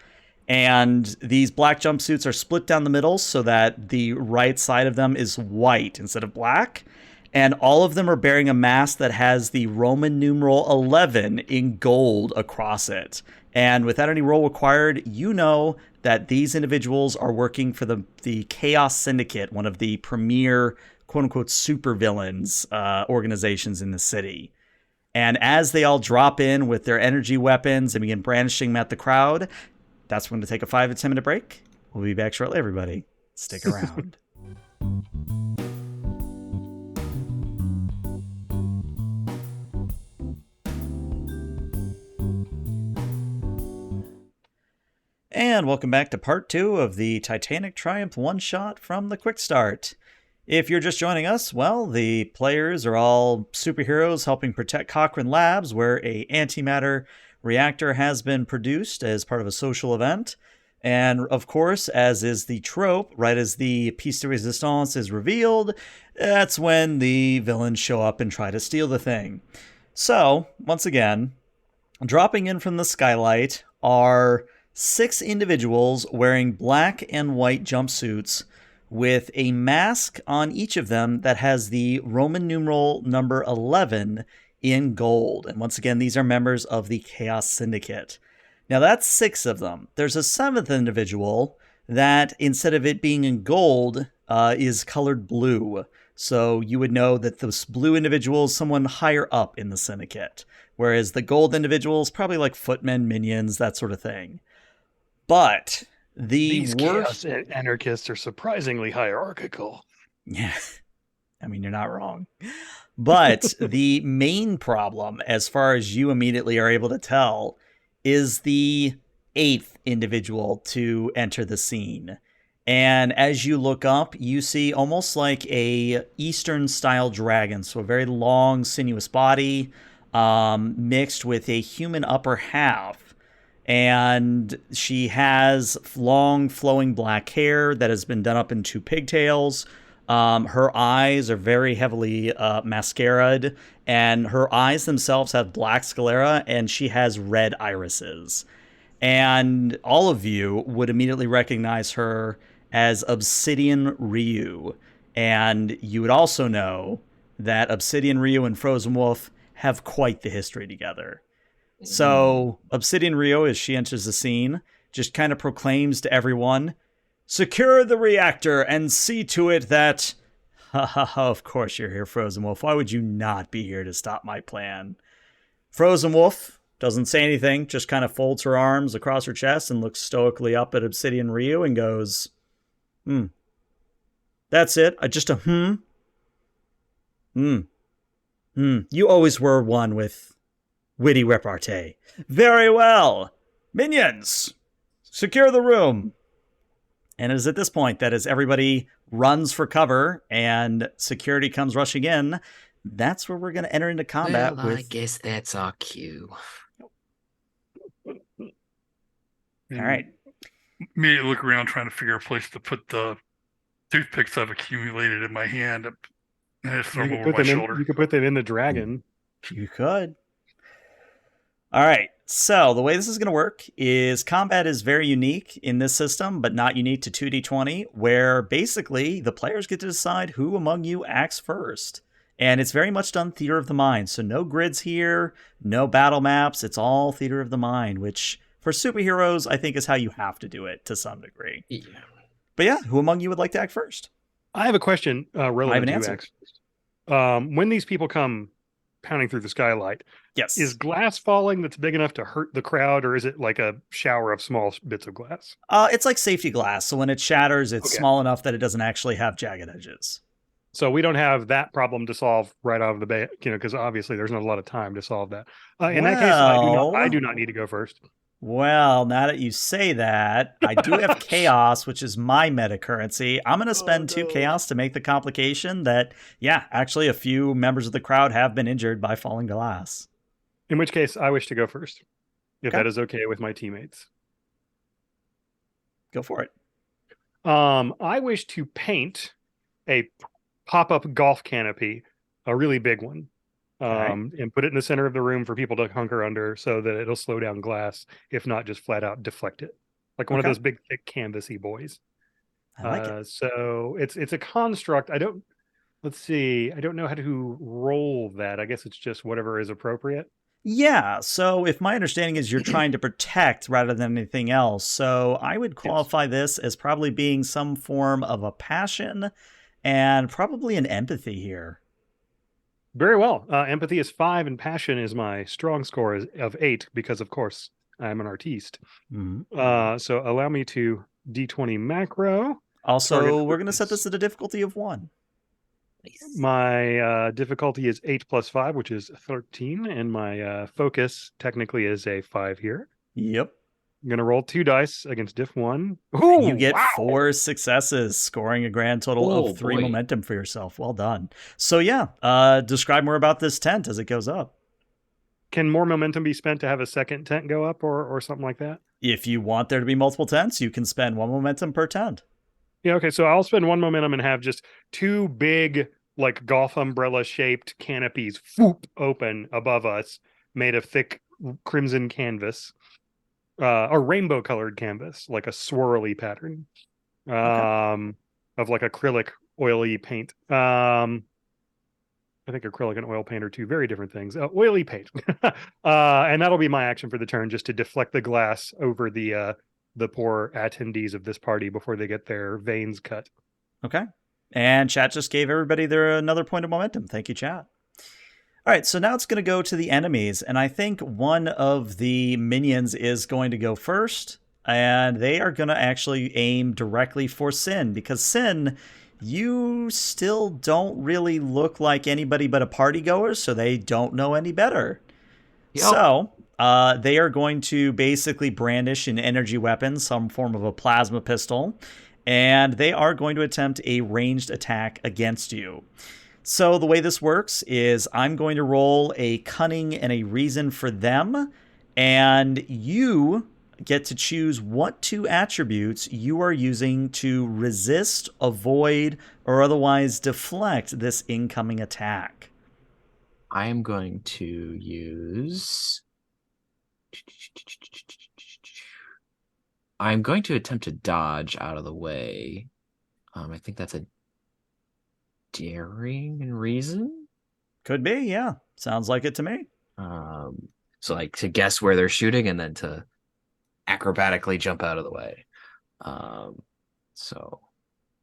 And these black jumpsuits are split down the middle so that the right side of them is white instead of black. And all of them are bearing a mask that has the Roman numeral 11 in gold across it. And without any roll required, you know that these individuals are working for the Chaos Syndicate, one of the premier quote-unquote supervillains organizations in the city. And as they all drop in with their energy weapons and begin brandishing them at the crowd, that's when to take a 5 to 10 minute break. We'll be back shortly, everybody. Stick around. And welcome back to part 2 of the Titanic Triumph one-shot from the Quickstart. If you're just joining us, well, the players are all superheroes helping protect Cochrane Labs, where a antimatter reactor has been produced as part of a social event. And of course, as is the trope, right as the piece de resistance is revealed, that's when the villains show up and try to steal the thing. So, once again, dropping in from the skylight are 6 individuals wearing black and white jumpsuits with a mask on each of them that has the Roman numeral number 11 in gold. And once again, these are members of the Chaos Syndicate. Now that's 6 of them. There's a 7th individual that, instead of it being in gold, is colored blue. So you would know that this blue individual is someone higher up in the syndicate, whereas the gold individual is probably like footmen, minions, that sort of thing. But These worst... chaos anarchists are surprisingly hierarchical. Yeah, I mean, you're not wrong. But the main problem, as far as you immediately are able to tell, is the 8th individual to enter the scene. And as you look up, you see almost like a Eastern style dragon. So a very long, sinuous body, mixed with a human upper half. And she has long, flowing black hair that has been done up into pigtails. Her eyes are very heavily mascaraed, and her eyes themselves have black sclera, and she has red irises. And all of you would immediately recognize her as Obsidian Ryu. And you would also know that Obsidian Ryu and Frozen Wolf have quite the history together. So Obsidian Ryu, as she enters the scene, just kind of proclaims to everyone, "Secure the reactor and see to it that..." Of course you're here, Frozen Wolf. Why would you not be here to stop my plan? Frozen Wolf doesn't say anything, just kind of folds her arms across her chest and looks stoically up at Obsidian Ryu and goes, That's it? Just a You always were one with witty repartee. Very well. Minions, secure the room. And it is at this point that as everybody runs for cover and security comes rushing in, that's where we're going to enter into combat Well, with... I guess that's our cue. All right. Immediately look around trying to figure a place to put the toothpicks I've accumulated in my hand. And I just throw them over my shoulder. You could put them in the dragon. You could. All right. So the way this is going to work is combat is very unique in this system, but not unique to 2D20, where basically the players get to decide who among you acts first. And it's very much done theater of the mind. So no grids here, no battle maps. It's all theater of the mind, which for superheroes, I think is how you have to do it to some degree. Yeah. But yeah, who among you would like to act first? I have a question relevant to answer. who acts first. When these people come pounding through the skylight, Yes. is glass falling that's big enough to hurt the crowd, or is it like a shower of small bits of glass? It's like safety glass. So when it shatters, it's small enough that it doesn't actually have jagged edges. So we don't have that problem to solve right out of the bat, because obviously there's not a lot of time to solve that. In that case, I do not need to go first. Well, now that you say that, I do have chaos, which is my meta currency. I'm going to spend 2 chaos to make the complication that, yeah, actually a few members of the crowd have been injured by falling glass. In which case, I wish to go first, if Okay. that is okay with my teammates. Go for it. I wish to paint a pop-up golf canopy, a really big one, and put it in the center of the room for people to hunker under so that it'll slow down glass, if not just flat out deflect it. Like one of those big, thick, canvasy boys. I like it. So it's a construct. Let's see. I don't know how to roll that. I guess it's just whatever is appropriate. Yeah, so if my understanding is you're trying to protect rather than anything else, so I would qualify this as probably being some form of a passion and probably an empathy here. Very well. Empathy is 5 and passion is my strong score of 8 because, of course, I'm an artiste. Mm-hmm. So allow me to D20 macro. Also, we're going to set this at a difficulty of 1. My difficulty is 8 plus 5, which is 13. And my focus technically is a 5 here. Yep. I'm going to roll 2 dice against diff 1. Ooh, you get 4 successes, scoring a grand total of 3 momentum for yourself. Well done. So yeah, describe more about this tent as it goes up. Can more momentum be spent to have a second tent go up or something like that? If you want there to be multiple tents, you can spend 1 momentum per tent. Yeah, okay, so I'll spend 1 momentum and have just 2 big, like golf umbrella shaped canopies open above us, made of thick crimson canvas, a rainbow colored canvas, like a swirly pattern, of like acrylic oily paint. And I think acrylic and oil paint are two very different things. Oily paint. And that'll be my action for the turn, just to deflect the glass over the poor attendees of this party before they get their veins cut. Okay. And chat just gave everybody another point of momentum. Thank you, chat. All right, so now it's going to go to the enemies, and I think one of the minions is going to go first, and they are going to actually aim directly for Sin, because Sin, you still don't really look like anybody but a party goer, so they don't know any better. Yep. So they are going to basically brandish an energy weapon, some form of a plasma pistol, and they are going to attempt a ranged attack against you. So the way this works is I'm going to roll a cunning and a reason for them, and you get to choose what two attributes you are using to resist, avoid, or otherwise deflect this incoming attack. I am going to use... I'm going to attempt to dodge out of the way. I think that's a daring and reason. Could be, yeah. Sounds like it to me. So like to guess where they're shooting and then to acrobatically jump out of the way. So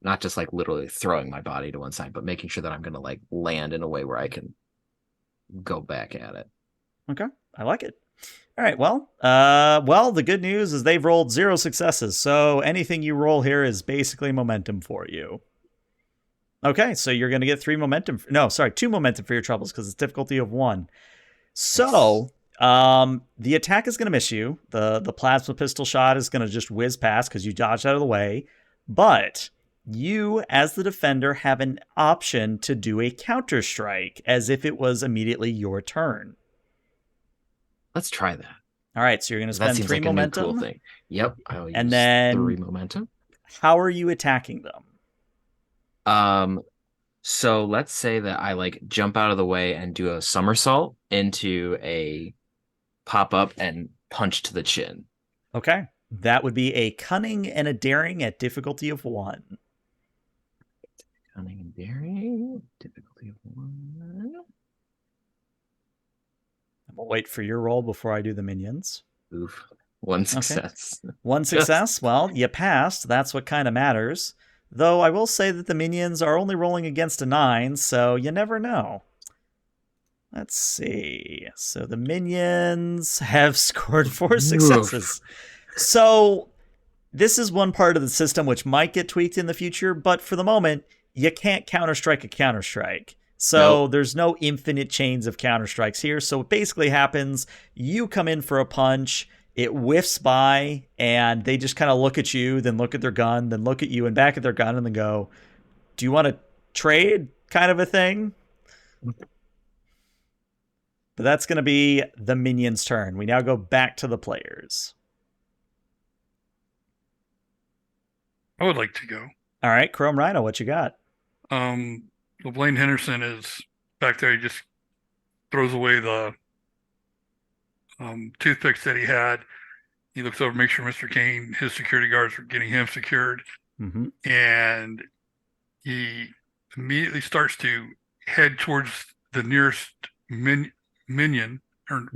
not just like literally throwing my body to one side, but making sure that I'm going to like land in a way where I can go back at it. Okay, I like it. All right, well, the good news is they've rolled 0 successes, so anything you roll here is basically momentum for you. Okay, so you're going to get 2 momentum for your troubles, because it's difficulty of 1. So, the attack is going to miss you. The plasma pistol shot is going to just whiz past because you dodged out of the way. But you, as the defender, have an option to do a counter strike as if it was immediately your turn. Let's try that. All right, so you're going to spend 3 like momentum. A new cool thing. Yep, I'll use and then 3 momentum. How are you attacking them? So let's say that I like jump out of the way and do a somersault into a pop up and punch to the chin. Okay. That would be a cunning and a daring at difficulty of 1. Cunning and daring, difficulty of 1. We'll wait for your roll before I do the minions. Oof. 1 success. Okay. 1 success. Well, you passed. That's what kind of matters. Though I will say that the minions are only rolling against a 9, so you never know. Let's see. So the minions have scored 4 successes. So this is one part of the system which might get tweaked in the future, but for the moment, you can't counterstrike a counterstrike. So There's no infinite chains of counterstrikes here. So what basically happens, you come in for a punch, it whiffs by, and they just kind of look at you, then look at their gun, then look at you and back at their gun, and then go, do you want to trade, kind of a thing? But that's going to be the minions' turn. We now go back to the players. I would like to go. All right, Chrome Rhino, what you got? Blaine Henderson is back there. He just throws away the toothpicks that he had. He looks over, makes sure Mr. Kane, his security guards are getting him secured. Mm-hmm. And he immediately starts to head towards the nearest minion, or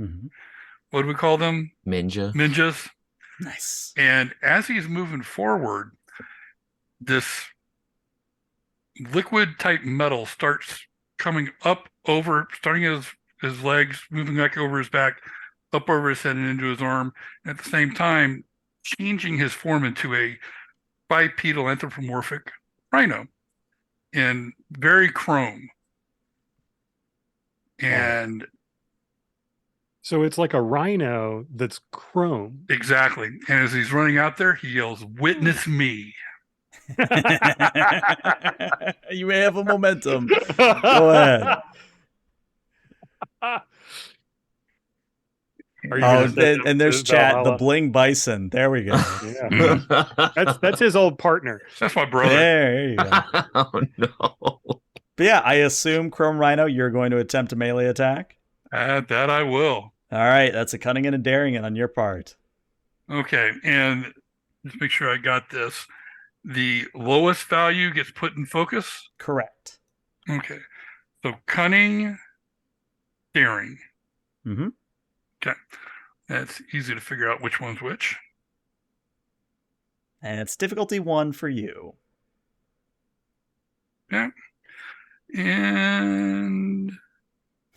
what do we call them? Ninjas. Nice. And as he's moving forward, this liquid type metal starts coming up over, starting his legs, moving back over his back, up over his head and into his arm. And at the same time, changing his form into a bipedal anthropomorphic rhino in very chrome. And so it's like a rhino that's chrome. Exactly. And as he's running out there, he yells, "Witness me." You may have a momentum. Go ahead. And there's chat, the Bling Bison. There we go. Yeah. That's his old partner. That's my brother. There you go. Oh no. But yeah, I assume, Chrome Rhino, you're going to attempt a melee attack? That I will. All right, that's a cunning and a daring on your part. Okay, and just make sure I got this. The lowest value gets put in focus? Correct. Okay. So cunning, daring. Mm-hmm. Okay. That's easy to figure out which one's which. And it's difficulty 1 for you. Yeah. And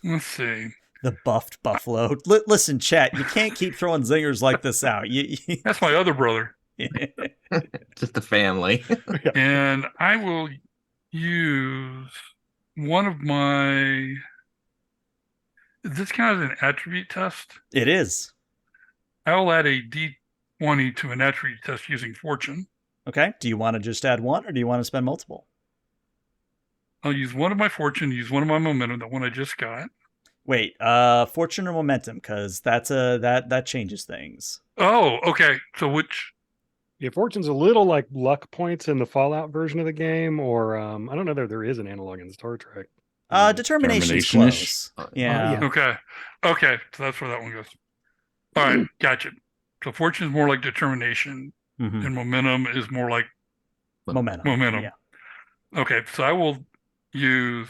let's see. The buffed buffalo. Listen, chat, you can't keep throwing zingers like this out. That's my other brother. Just the family. And I will use one of my. Is this kind of an attribute test? It is. I will add a D20 to an attribute test using fortune. Okay. Do you want to just add 1 or do you want to spend multiple? I'll use one of my fortune, use one of my momentum, the one I just got. Wait, fortune or momentum? Because that changes things. Oh, okay. So which? Yeah, fortune's a little like luck points in the Fallout version of the game, or I don't know that there is an analog in Star Trek. Determination's Determination-ish? close. Yeah. yeah. Okay. So that's where that one goes. All right, gotcha. So fortune is more like determination, Mhm. and momentum is more like Momentum. Yeah. Okay, so I will use,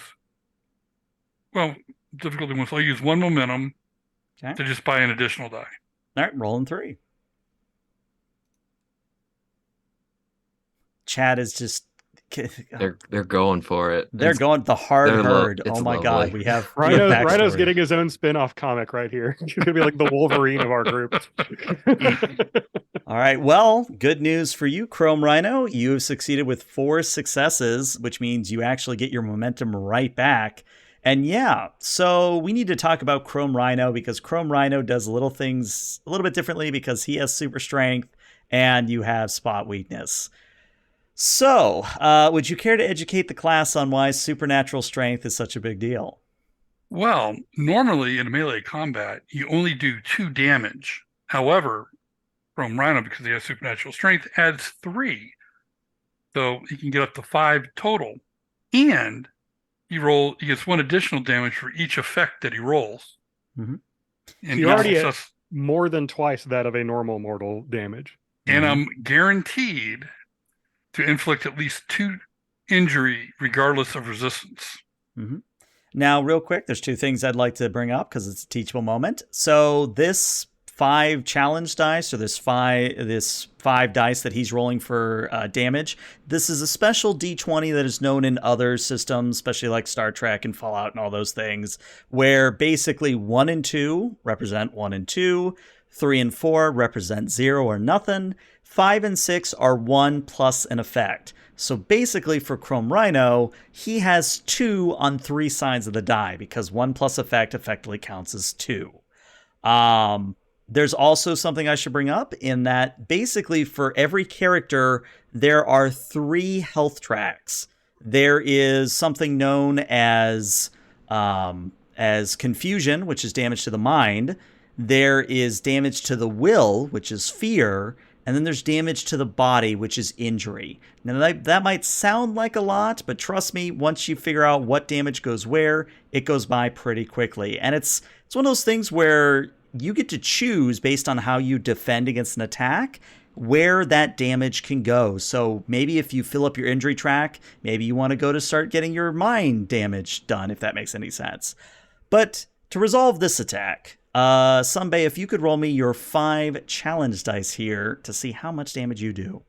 well, difficulty one. So I'll use one momentum Okay. to just buy an additional die. All right, rolling 3. Chad is just They're going for it. they're going the hard they're herd. it's Oh my lovely. god, we have Rhino's backstory. getting his own spin-off comic right here. He's gonna be like the Wolverine of our group. All right, well, good news for you, Chrome Rhino. You have succeeded with 4 successes, which means you actually get your momentum right back. And yeah, so we need to talk about Chrome Rhino because Chrome Rhino does little things a little bit differently because he has super strength and you have spot weakness. So, would you care to educate the class on why supernatural strength is such a big deal? Well, normally in melee combat, you only do 2 damage. However, from Rhino, because he has supernatural strength, adds 3. So he can get up to 5 total. And he gets 1 additional damage for each effect that he rolls. Mhm. And You each already success- more than twice that of a normal mortal damage. and I'm guaranteed to inflict at least 2 injury regardless of resistance. Mm-hmm. Now, real quick, there's 2 things I'd like to bring up because it's a teachable moment. So this 5 challenge dice, or this five dice that he's rolling for damage, this is a special D20 that is known in other systems, especially like Star Trek and Fallout and all those things, where basically 1 and 2 represent 1 and 2, 3 and 4 represent 0 or nothing, 5 and 6 are 1 plus an effect. So basically for Chrome Rhino, he has 2 on 3 sides of the die because 1 plus effect effectively counts as 2. There's also something I should bring up in that basically for every character, there are 3 health tracks. There is something known as confusion, which is damage to the mind. There is damage to the will, which is fear. And then there's damage to the body, which is injury. Now, that might sound like a lot, but trust me, once you figure out what damage goes where, it goes by pretty quickly. And it's one of those things where you get to choose based on how you defend against an attack where that damage can go. So maybe if you fill up your injury track, maybe you want to go to start getting your mind damage done, if that makes any sense. But to resolve this attack, Sunbay, if you could roll me your 5 challenge dice here to see how much damage you do.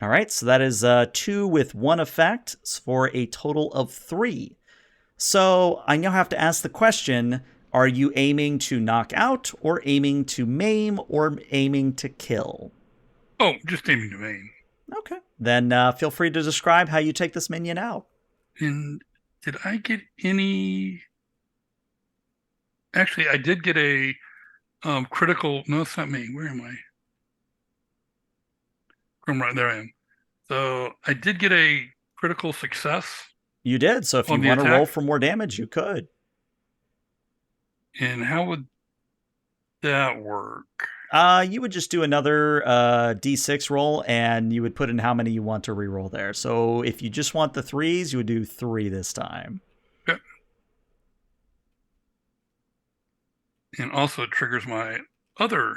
All right, so that is 2 with 1 effect for a total of 3. So I now have to ask the question, are you aiming to knock out or aiming to maim or aiming to kill? Oh, just aiming to maim. Okay, then feel free to describe how you take this minion out. And did I get any... Actually, I did get a critical... No, it's not me. Where am I? Right there I am. So I did get a critical success. You did, so if you On the want to roll attack? for more damage, you could. And how would that work? You would just do another D6 roll, and you would put in how many you want to reroll there. So if you just want the 3s, you would do 3 this time. Okay. And also it triggers my other...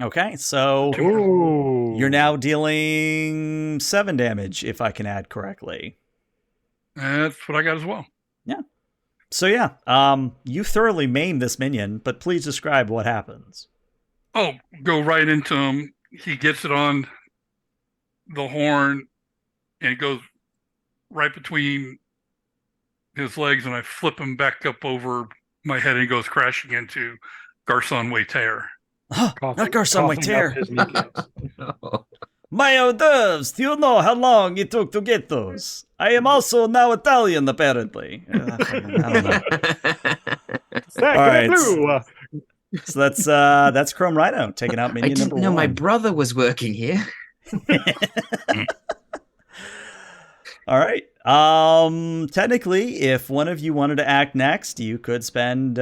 Okay, so Ooh. you're now dealing 7 damage, if I can add correctly. That's what I got as well. So yeah, you thoroughly maim this minion, but please describe what happens. Oh, go right into him. He gets it on the horn, and it goes right between his legs, and I flip him back up over my head, and he goes crashing into Garcon Waiter. Not Garcon coughing up Waiter. his kneecaps. No. My hors d'oeuvres! Do you know how long it took to get those? I am also now Italian, apparently. I don't know. Sacre All right. bleu! So that's Chrome Rhino taking out I minion didn't number know my one. brother was working here. All right. Technically, if one of you wanted to act next, you could spend 2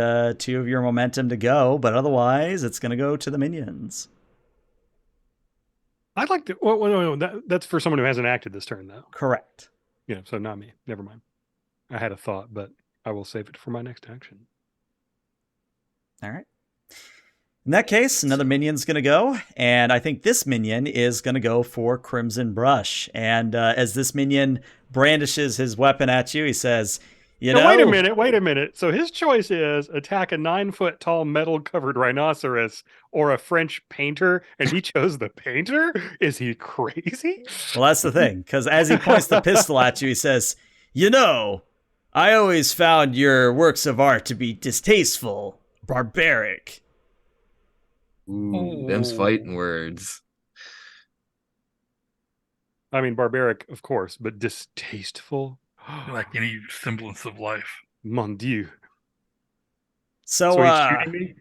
of your momentum to go, but otherwise, it's going to go to the minions. I'd like to. Well, no, that's for someone who hasn't acted this turn, though. Correct. Yeah, so not me. Never mind. I had a thought, but I will save it for my next action. All right. In that case, another minion's going to go, and I think this minion is going to go for Crimson Brush. And as this minion brandishes his weapon at you, he says, Now, wait a minute. So his choice is attack a 9-foot-tall metal-covered rhinoceros or a French painter, and he chose the painter? Is he crazy? Well, that's the thing, because as he points the pistol at you, he says, I always found your works of art to be distasteful, barbaric. Ooh, them's fighting words. I mean, barbaric, of course, but distasteful? Like any semblance of life. Mon Dieu. So he's shooting me?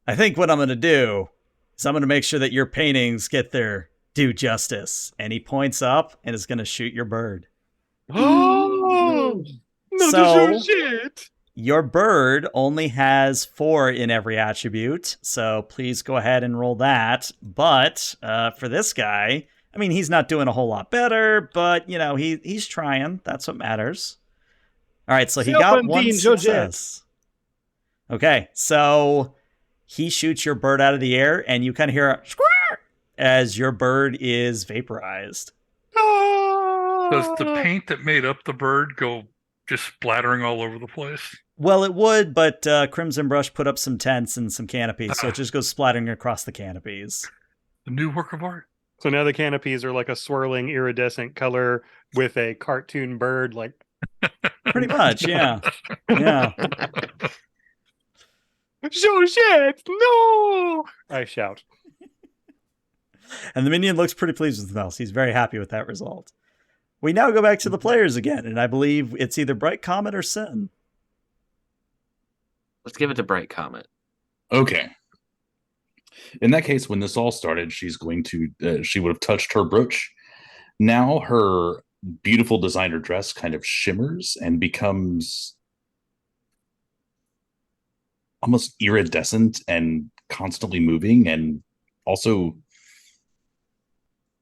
I think what I'm going to do is I'm going to make sure that your paintings get their due justice. And he points up and is going to shoot your bird. Oh! No, So- shit! Your bird only has 4 in every attribute, so please go ahead and roll that. But for this guy, I mean, he's not doing a whole lot better, but, he's trying. That's what matters. All right, so he got 1 success. Okay, so he shoots your bird out of the air, and you kind of hear a squawk as your bird is vaporized. Does the paint that made up the bird go just splattering all over the place? Well, it would, but Crimson Brush put up some tents and some canopies, so it just goes splattering across the canopies. A new work of art. So now the canopies are like a swirling iridescent color with a cartoon bird, like... Pretty much, yeah. Yeah. So shit! No! I shout. And the minion looks pretty pleased with himself. He's very happy with that result. We now go back to the players again, and I believe it's either Bright Comet or Sin. Let's give it to Bright Comet. Okay. In that case, when this all started, she would have touched her brooch. Now her beautiful designer dress kind of shimmers and becomes almost iridescent and constantly moving, and also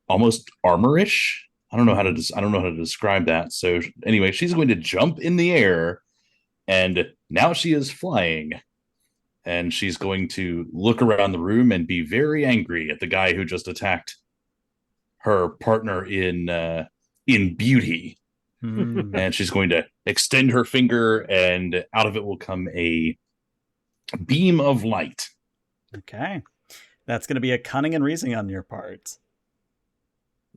almost armorish. I don't know how to describe that. So anyway, she's going to jump in the air, and now she is flying. And she's going to look around the room and be very angry at the guy who just attacked her partner in beauty. And she's going to extend her finger, and out of it will come a beam of light. Okay. That's going to be a cunning and reasoning on your part.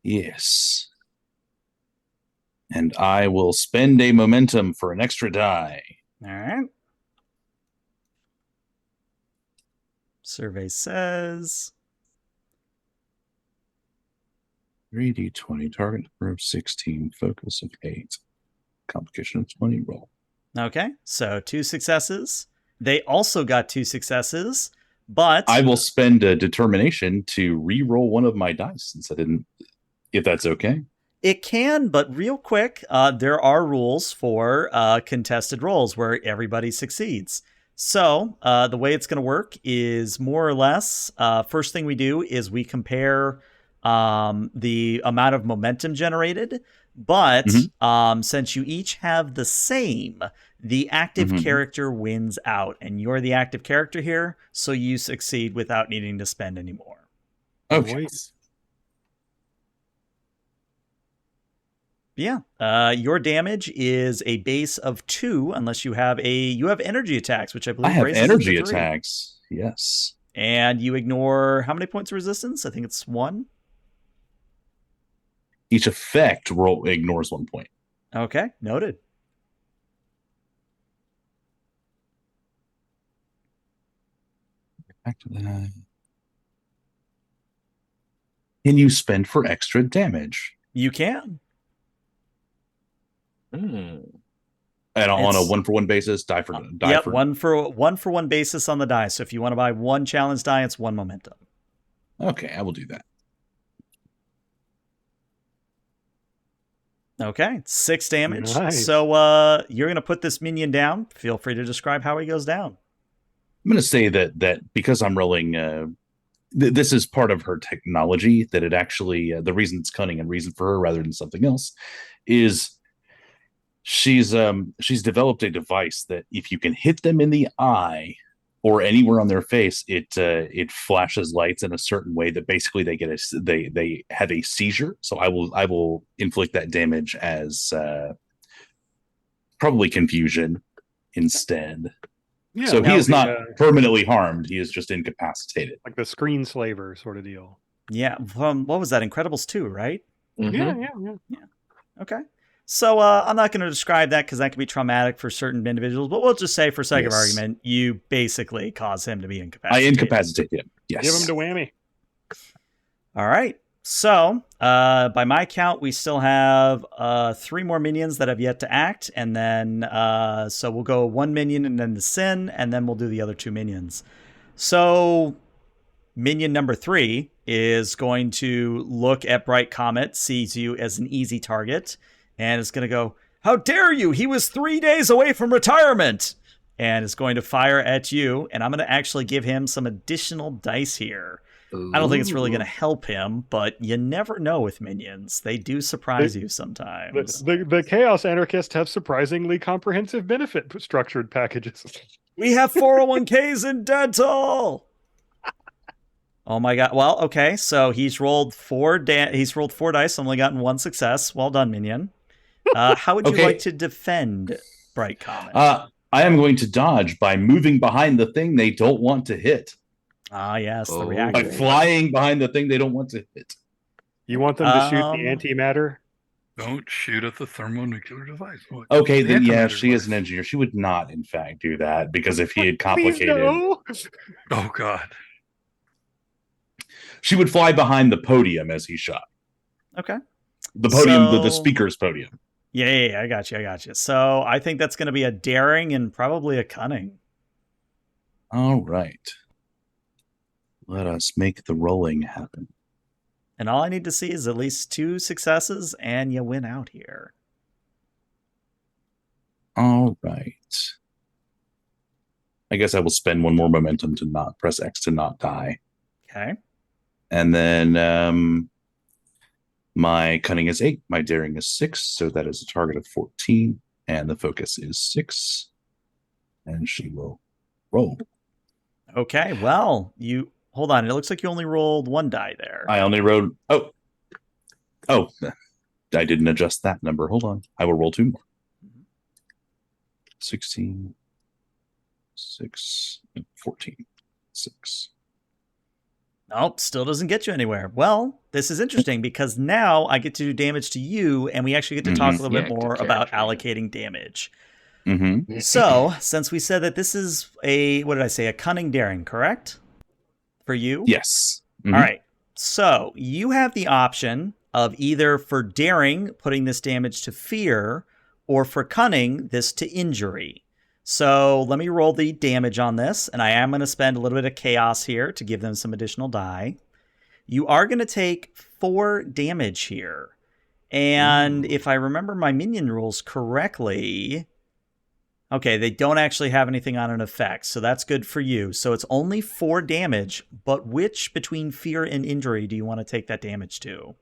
Yes. And I will spend a momentum for an extra die. All right. Survey says 3d20, target number of 16, focus of 8, complication of 20, roll. Okay, so 2 successes. They also got 2 successes, but I will spend a determination to re-roll one of my dice since I didn't, if that's okay. it can, but real quick, there are rules for contested rolls where everybody succeeds. So the way it's going to work is more or less, first thing we do is we compare the amount of momentum generated. But since you each have the same, the active character wins out. And you're the active character here, so you succeed without needing to spend any more. Okay. Your damage is a base of 2 unless you have energy attacks, which I I believe have raises energy it to 3. attacks. Yes. And you ignore how many points of resistance? I think it's 1. Each effect roll ignores 1 point. Okay, noted. Back to that. Can you spend for extra damage? You can. And on a 1-for-1 basis, die for. Yep, 1-for-1 basis on the die. So if you want to buy 1 challenge die, it's 1 momentum. Okay, I will do that. Okay, 6 damage. Nice. So you're going to put this minion down. Feel free to describe how he goes down. I'm going to say that because I'm rolling, this is part of her technology. That it actually the reason it's cunning and reason for her rather than something else is she's developed a device that if you can hit them in the eye or anywhere on their face, it flashes lights in a certain way that basically they have a seizure. So I will inflict that damage as probably confusion instead. Yeah, So that he is would be, not permanently harmed. He is just incapacitated. like the screen slaver sort of deal. Yeah, what was that? Incredibles 2, right? Mhm. Yeah. Okay. So I'm not going to describe that because that can be traumatic for certain individuals, but we'll just say for sake of Yes. argument, you basically cause him to be I incapacitated. incapacitate him. Yes. Give him to whammy. All right. So by my count, we still have 3 more minions that have yet to act. And then, so we'll go 1 minion and then the sin, and then we'll do the other 2 minions. So minion number 3 is going to look at Bright Comet, sees you as an easy target, and it's going to go, "How dare you? He was 3 days away from retirement!" And is going to fire at you. And I'm going to actually give him some additional dice here. I don't think it's really going to help him, but you never know with minions. They do surprise you sometimes. The Chaos Anarchists have surprisingly comprehensive benefit structured packages. We have 401ks in dental. Oh my god. Well, okay. So he's rolled 4 dice, only gotten 1 success. Well done, minion. How would you Okay. like to defend Bright Comet? I am going to dodge by moving behind the thing they don't want to hit. Yes, the Oh. By reaction. flying behind the thing they don't want to hit. You want them to shoot Um, the antimatter? Don't shoot at the thermonuclear device. What? Okay, then yeah, Antimatter she is an device. engineer. She would not, in fact, do that because if he had Please complicated, no. Oh God. she would fly behind the podium as he shot. Okay. The podium, So- the speaker's podium. Yeah, I got you. So I think that's going to be a daring and probably a cunning. All right. Let us make the rolling happen. And all I need to see is at least 2 successes, and you win out here. All right. I guess I will spend 1 more momentum to not press X to not die. Okay. And then my cunning is 8, my daring is 6, so that is a target of 14, and the focus is 6. And she will roll. Okay, well, you... Hold on, it looks like you only rolled 1 die there. I only rolled. Oh, I didn't adjust that number. Hold on. I will roll 2 more. 16, 6, 14, 6. Nope, still doesn't get you anywhere. Well, this is interesting because now I get to do damage to you, and we actually get to talk a little bit Yeah, more good about character. allocating damage. Mm-hmm. So, since we said that this is a cunning daring, correct? For you? Yes. Mhm. All right. So you have the option of either for daring, putting this damage to fear, or for cunning, this to injury. So let me roll the damage on this, and I am going to spend a little bit of chaos here to give them some additional die. You are going to take 4 damage here. And if I remember my minion rules correctly... Okay, they don't actually have anything on an effect, so that's good for you. So it's only 4 damage, but which between fear and injury do you want to take that damage to?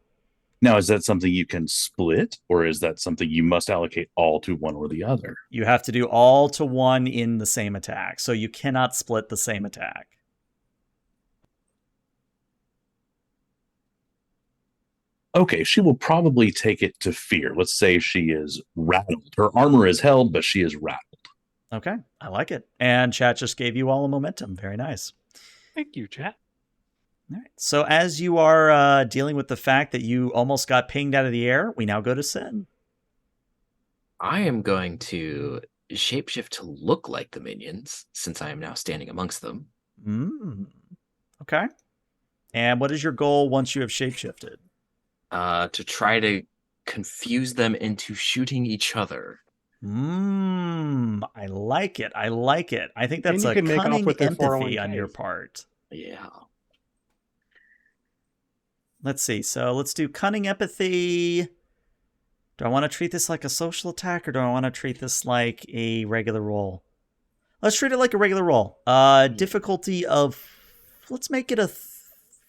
Now, is that something you can split, or is that something you must allocate all to one or the other? You have to do all to 1 in the same attack, so you cannot split the same attack. Okay, she will probably take it to fear. Let's say she is rattled. Her armor is held, but she is rattled. Okay, I like it. And chat just gave you all a momentum. Very nice. Thank you, chat. All right. So as you are dealing with the fact that you almost got pinged out of the air, we now go to Sin. I am going to shapeshift to look like the minions, since I am now standing amongst them. Okay. And what is your goal once you have shapeshifted? To try to confuse them into shooting each other. I like it. I like it. I think that's And you a can make off cunning with their empathy on your 401ks. part. Yeah. Let's see. So let's do cunning empathy. Do I want to treat this like a social attack or do I want to treat this like a regular roll? Let's treat it like a regular roll. Difficulty of, let's make it a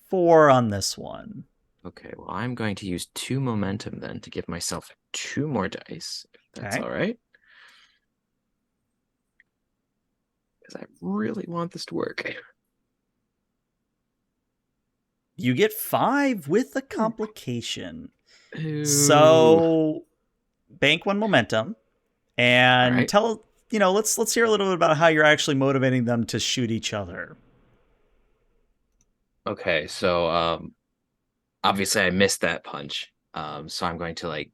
4 on this one. Okay, well, I'm going to use 2 momentum then to give myself 2 more dice, if that's Okay. all right. Because I really want this to work. You get 5 with a complication. Ooh. So bank 1 momentum and All right. tell, let's hear a little bit about how you're actually motivating them to shoot each other. Okay, so obviously I missed that punch. So I'm going to like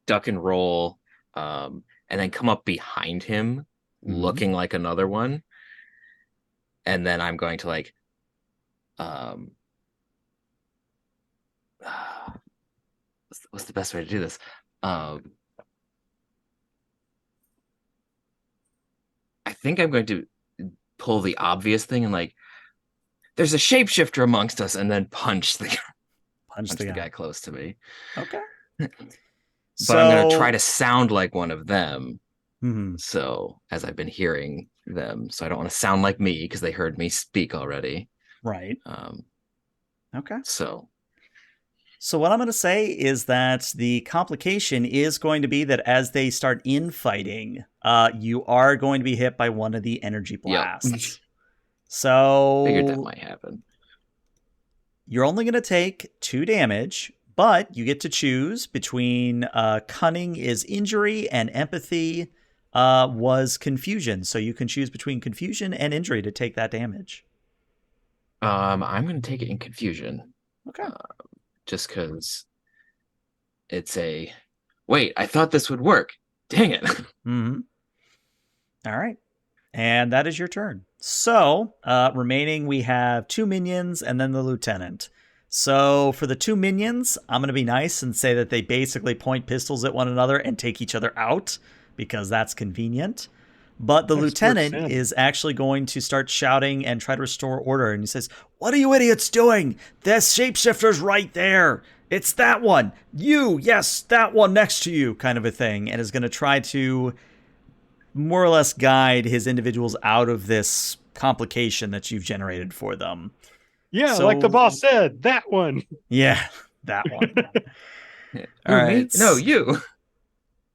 duck and roll and then come up behind him looking like another one. And then I'm going to like what's the best way to do this? I think I'm going to pull the obvious thing and like there's a shapeshifter amongst us and then punch the guy close to me. Okay. But I'm going to try to sound like one of them. So as I've been hearing them, so I don't want to sound like me because they heard me speak already. Right. Okay. So what I'm going to say is that the complication is going to be that as they start infighting, you are going to be hit by one of the energy blasts. Yep. So figured that might happen. You're only going to take 2 damage, but you get to choose between cunning is injury and empathy was confusion. So you can choose between confusion and injury to take that damage. I'm going to take it in confusion. Okay. Just because it's a wait, I thought this would work. Dang it. All right. And that is your turn. So, remaining, we have 2 minions and then the lieutenant. So, for the 2 minions, I'm going to be nice and say that they basically point pistols at one another and take each other out because that's convenient. But the lieutenant is actually going to start shouting and try to restore order. And he says, "What are you idiots doing? There's shapeshifter's right there. It's that one. You, yes, that one next to you," kind of a thing. And is going to try to more or less guide his individuals out of this complication that you've generated for them. Yeah, so, like the boss said, that one. Yeah, that one. All right. No, you.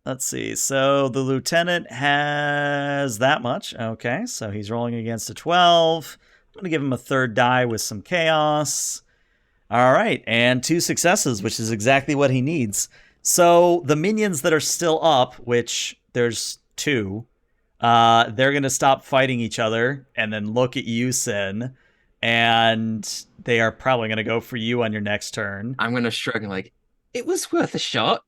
Let's see. So the lieutenant has that much. Okay, so he's rolling against a 12. I'm going to give him a 3rd die with some chaos. All right, and 2 successes, which is exactly what he needs. So the minions that are still up, which there's 2, they're going to stop fighting each other and then look at you, Sin, and they are probably going to go for you on your next turn. I'm going to shrug and like, it was worth a shot.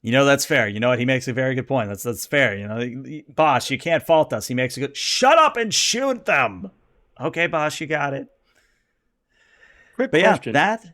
That's fair. You know what? He makes a very good point. That's fair. Boss, you can't fault us. He makes a good, shut up and shoot them. Okay, boss, you got it. Quick question. That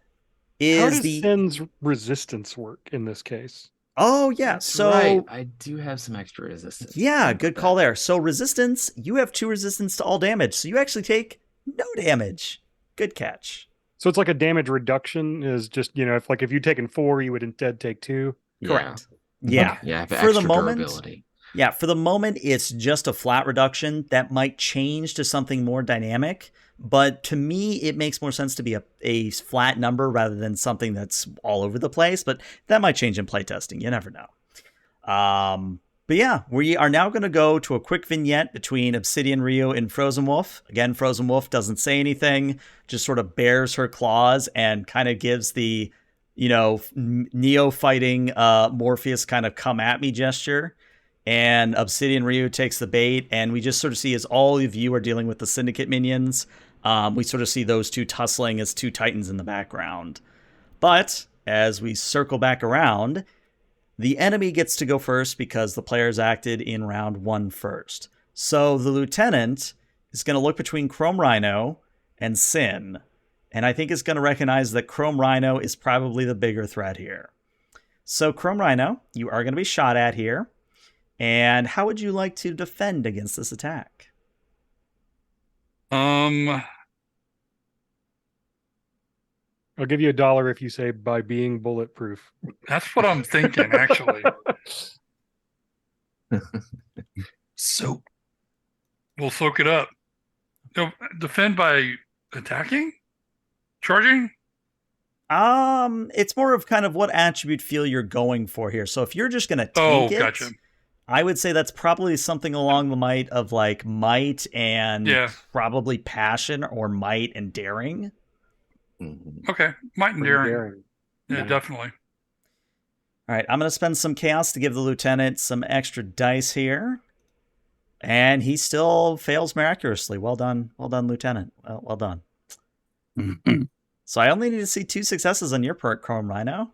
is how does Sin's resistance work in this case? Oh, yeah. That's right. I do have some extra resistance. Yeah, good call there. So resistance, you have 2 resistance to all damage. So you actually take no damage. Good catch. So it's like a damage reduction is just, if you'd taken 4, you would instead take 2. Correct. Yeah. Yeah, for the moment. Durability. Yeah, for the moment, it's just a flat reduction that might change to something more dynamic. But to me, it makes more sense to be a flat number rather than something that's all over the place. But that might change in playtesting. You never know. But yeah, we are now going to go to a quick vignette between Obsidian Ryu and Frozen Wolf. Again, Frozen Wolf doesn't say anything, just sort of bares her claws and kind of gives the, Neo fighting Morpheus kind of come at me gesture. And Obsidian Ryu takes the bait, and we just sort of see as all of you are dealing with the Syndicate minions, we sort of see those two tussling as two titans in the background. But as we circle back around, the enemy gets to go first because the players acted in round 1 first. So the lieutenant is going to look between Chrome Rhino and Sin, and I think is going to recognize that Chrome Rhino is probably the bigger threat here. So Chrome Rhino, you are going to be shot at here. And how would you like to defend against this attack? Um, I'll give you $1 if you say by being bulletproof. that's what I'm thinking, actually. So We'll soak it up. Defend by attacking? Charging? It's more of kind of what attribute feel you're going for here. So if you're just going to take it, gotcha. I would say that's probably something along the might of like might and probably passion, or might and daring. Okay, might and Pretty daring. Yeah, definitely. All right, I'm going to spend some chaos to give the lieutenant some extra dice here. And he still fails miraculously. Well done, lieutenant. Well done. So I only need to see 2 successes on your part, Chrome Rhino.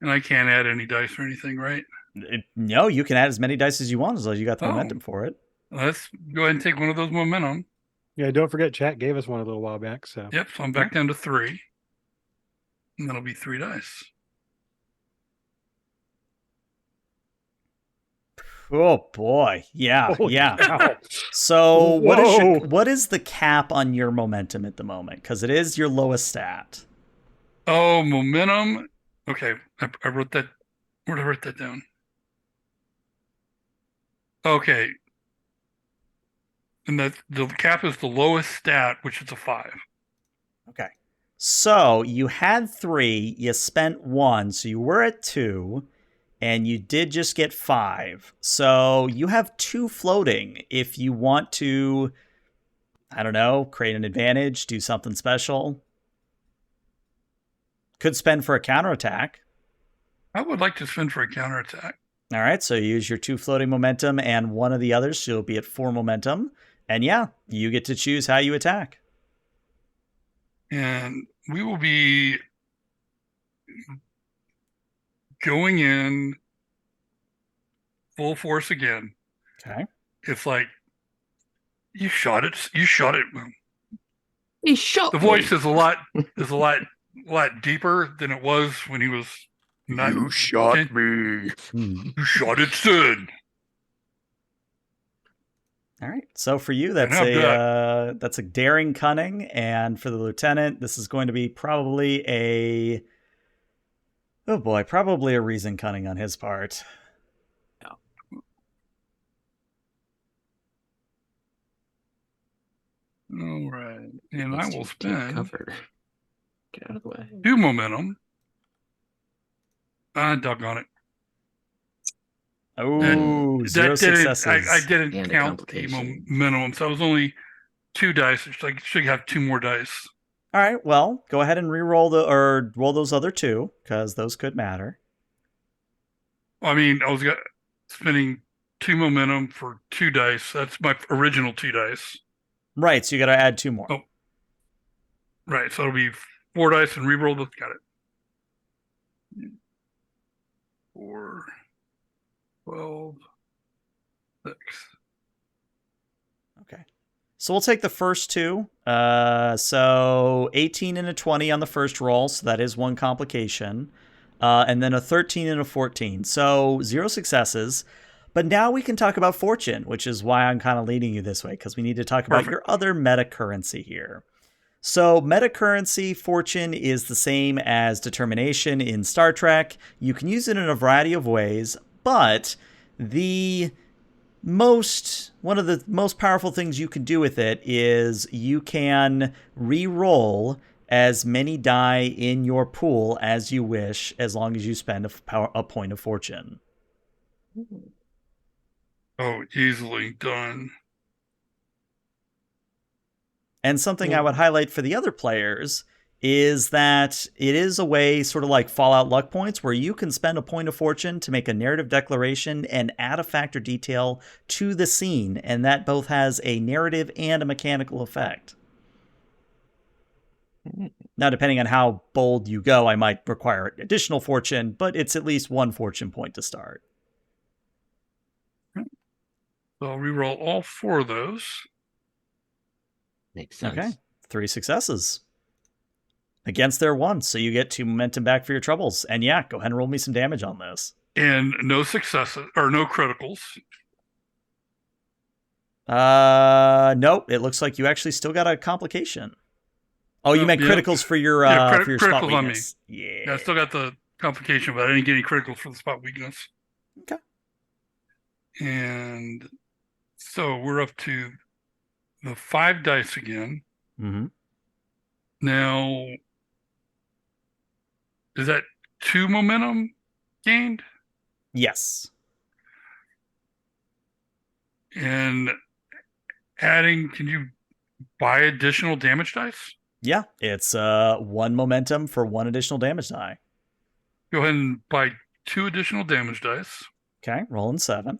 And I can't add any dice or anything, right? No, you can add as many dice as you want as long as you got the momentum for it. Let's go ahead and take one of those momentum. Yeah, don't forget, chat gave us one a little while back. So Yep, so I'm back down to 3. And that'll be 3 dice. Oh boy, yeah, Holy yeah. cow. So Whoa. what is the cap on your momentum at the moment? Because it is your lowest stat. Oh, momentum. Okay, I wrote that. Where did I write that down? Okay. And that the cap is the lowest stat, which is a 5. Okay. So you had 3, you spent 1, so you were at 2, and you did just get 5. So you have 2 floating if you want to, I don't know, create an advantage, do something special. Could spend for a counterattack. I would like to spend for a counterattack. All right, so you use your 2 floating momentum and one of the others, so you'll be at 4 momentum. And yeah, you get to choose how you attack. And we will be going in full force again. Okay. It's like, you shot it. You shot it. He shot The voice is a lot deeper than it was when he was not. You shot me. You shot it, Sid. All right. So for you, that's a daring cunning, and for the lieutenant, this is going to be probably a reason cunning on his part. All right, and I will spend cover. Get out of the way. 2 momentum. Doggone it. Oh, 0 successes. I didn't And a count the complication. minimum, so I was only 2 dice. So I should have 2 more dice. All right. Well, go ahead and roll those other 2 because those could matter. I mean, I was spending 2 momentum for 2 dice. That's my original 2 dice. Right. So you got to add 2 more. Oh. Right. So it'll be 4 dice and re-roll the. Got it. 4, 12, 6. Okay. So we'll take the first 2. So 18 and a 20 on the first roll. So that is 1 complication. And then a 13 and a 14. So 0 successes. But now we can talk about fortune, which is why I'm kind of leading you this way, because we need to talk about your other meta currency here. So meta currency fortune is the same as determination in Star Trek. You can use it in a variety of ways, but one of the most powerful things you can do with it is you can re-roll as many die in your pool as you wish, as long as you spend a point of fortune. Oh, easily done. And something I would highlight for the other players is that it is a way, sort of like Fallout luck points, where you can spend a point of fortune to make a narrative declaration and add a factor detail to the scene, and that both has a narrative and a mechanical effect. Now, depending on how bold you go, I might require additional fortune, but it's at least one fortune point to start. So I'll reroll all 4 of those. Makes sense. Okay, 3 successes against their 1, so you get 2 momentum back for your troubles. And yeah, go ahead and roll me some damage on this. And no successes, or no criticals. Nope. It looks like you actually still got a complication. Oh, you meant yeah. criticals for your for your spot criticals on me. weakness. Yeah, I still got the complication, but I didn't get any criticals for the spot weakness. Okay. And so we're up to the 5 dice again. Mm-hmm. Now, is that 2 momentum gained? Yes. And adding, can you buy additional damage dice? Yeah, it's 1 momentum for 1 additional damage die. Go ahead and buy 2 additional damage dice. Okay, rolling 7.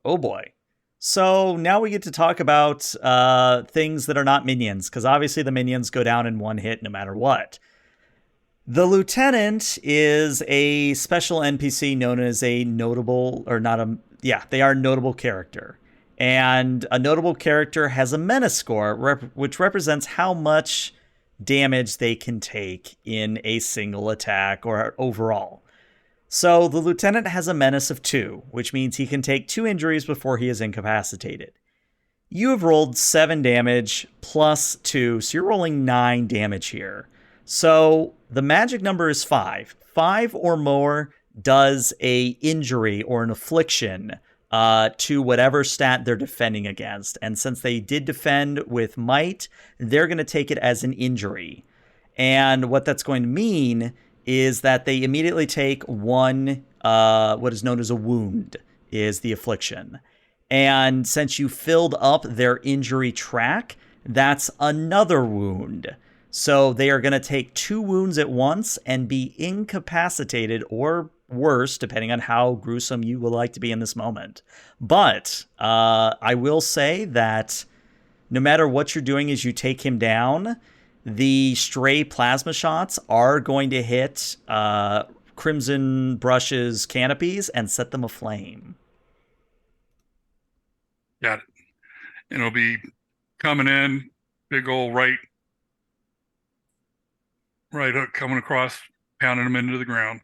Oh boy. So now we get to talk about things that are not minions, because obviously the minions go down in 1 hit no matter what. The lieutenant is a special NPC known as a notable, or not a, yeah, they are a notable character. And a notable character has a menace score, which represents how much damage they can take in a single attack or overall. So the lieutenant has a menace of 2, which means he can take 2 injuries before he is incapacitated. You have rolled 7 damage plus 2, so you're rolling 9 damage here. So the magic number is 5. 5 or more does a injury or an affliction to whatever stat they're defending against. And since they did defend with might, they're going to take it as an injury. And what that's going to mean is that they immediately take 1, what is known as a wound, is the affliction. And since you filled up their injury track, that's another wound. So they are going to take 2 wounds at once and be incapacitated, or worse, depending on how gruesome you would like to be in this moment. But I will say that no matter what you're doing as you take him down, the stray plasma shots are going to hit Crimson Brush's canopies and set them aflame. Got it. And it'll be coming in, big old right hook coming across, pounding him into the ground.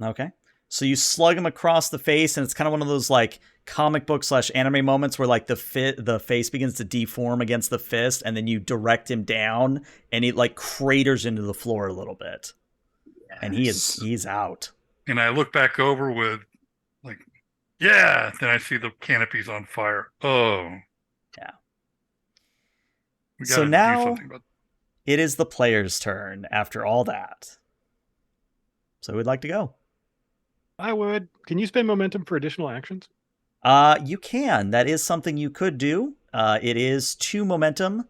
Okay. So you slug him across the face, and it's kind of one of those like comic book / anime moments where like the face begins to deform against the fist, and then you direct him down, and he like craters into the floor a little bit. Yes. And he's out. And I look back over with like, yeah. Then I see the canopies on fire. Oh, yeah. We so now it is the player's turn after all that. So who'd like to go? I would. Can you spend momentum for additional actions? You can. That is something you could do. It is 2 momentum.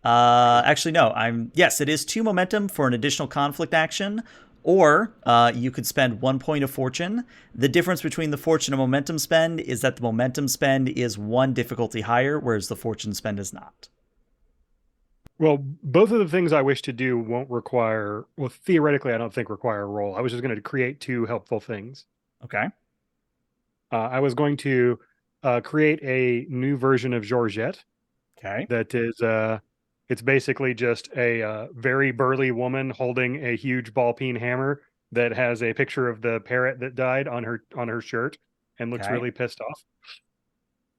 Actually, no. Yes, it is 2 momentum for an additional conflict action, or you could spend 1 point of fortune. The difference between the fortune and momentum spend is that the momentum spend is 1 difficulty higher, whereas the fortune spend is not. Well, both of the things I wish to do won't require, well, theoretically, I don't think require a roll. I was just going to create 2 helpful things. Okay. I was going to create a new version of Georgette. Okay. That is, it's basically just a very burly woman holding a huge ball-peen hammer that has a picture of the parrot that died on her shirt and looks really pissed off.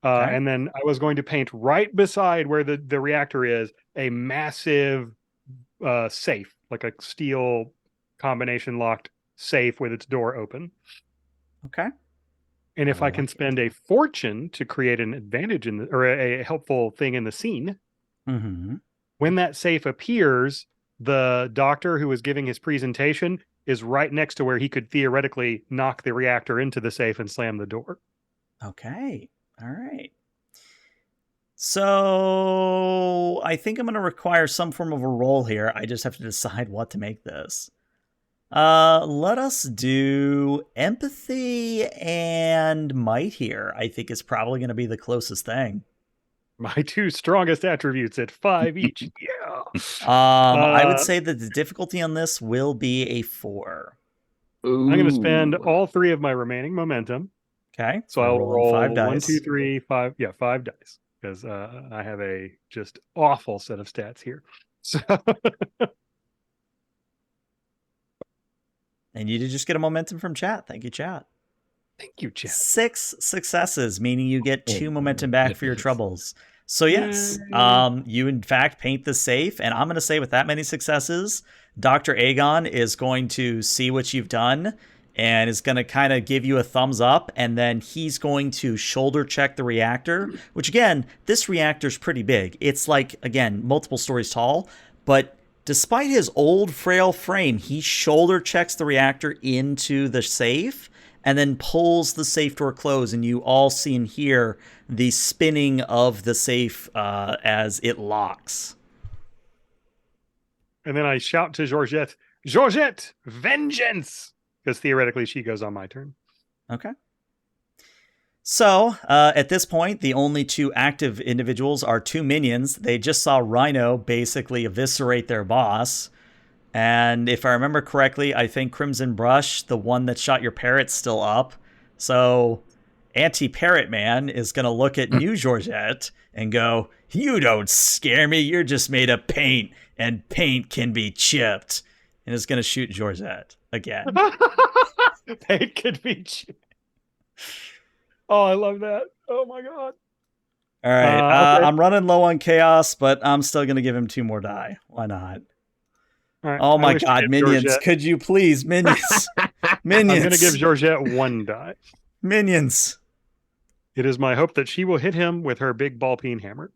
And then I was going to paint right beside where the reactor is a massive safe, like a steel combination locked safe with its door open. Okay. And if I can like spend a fortune to create an advantage or a helpful thing in the scene, Mm-hmm. when that safe appears, the doctor who was giving his presentation is right next to where he could theoretically knock the reactor into the safe and slam the door. Okay. All right. So I think I'm going to require some form of a roll here. I just have to decide what to make this. Let us do empathy and might here. I think is probably going to be the closest thing. My 2 strongest attributes at 5 each. Yeah. I would say that the difficulty on this will be a 4. I'm going to spend Ooh. all 3 of my remaining momentum. Okay. So I'll roll 5 1, dice. 2, 3, 5. Yeah, 5 dice. Because I have a just awful set of stats here. So And you did just get a momentum from chat. Thank you, chat. thank you, chat. 6 successes, meaning you get 2 Oh, momentum back for your goodness. troubles. So yes, Yay. you in fact paint the safe, and I'm going to say with that many successes, Dr. Aegon is going to see what you've done and is going to kind of give you a thumbs up, and then he's going to shoulder check the reactor, which again, this reactor's pretty big. It's like, again, multiple stories tall, but despite his old, frail frame, he shoulder checks the reactor into the safe and then pulls the safe door closed, and you all see and hear the spinning of the safe as it locks. And then I shout to Georgette, Georgette, vengeance! Because theoretically she goes on my turn. Okay. So, at this point, the only 2 active individuals are 2 minions. They just saw Rhino basically eviscerate their boss. And if I remember correctly, I think Crimson Brush, the one that shot your parrot's still up. So Anti-Parrot Man is going to look at New Georgette and go, "You don't scare me. You're just made of paint, and paint can be chipped." And is going to shoot Georgette again. Paint could be cheap. Oh, I love that. Oh my god. All right. Okay. I'm running low on chaos, but I'm still going to give him 2 more die. Why not? All right. Oh I my wish to god, give minions. Georgette- Could you please, minions? Minions. I'm going to give Georgette 1 die. Minions. It is my hope that she will hit him with her big ball peen hammer.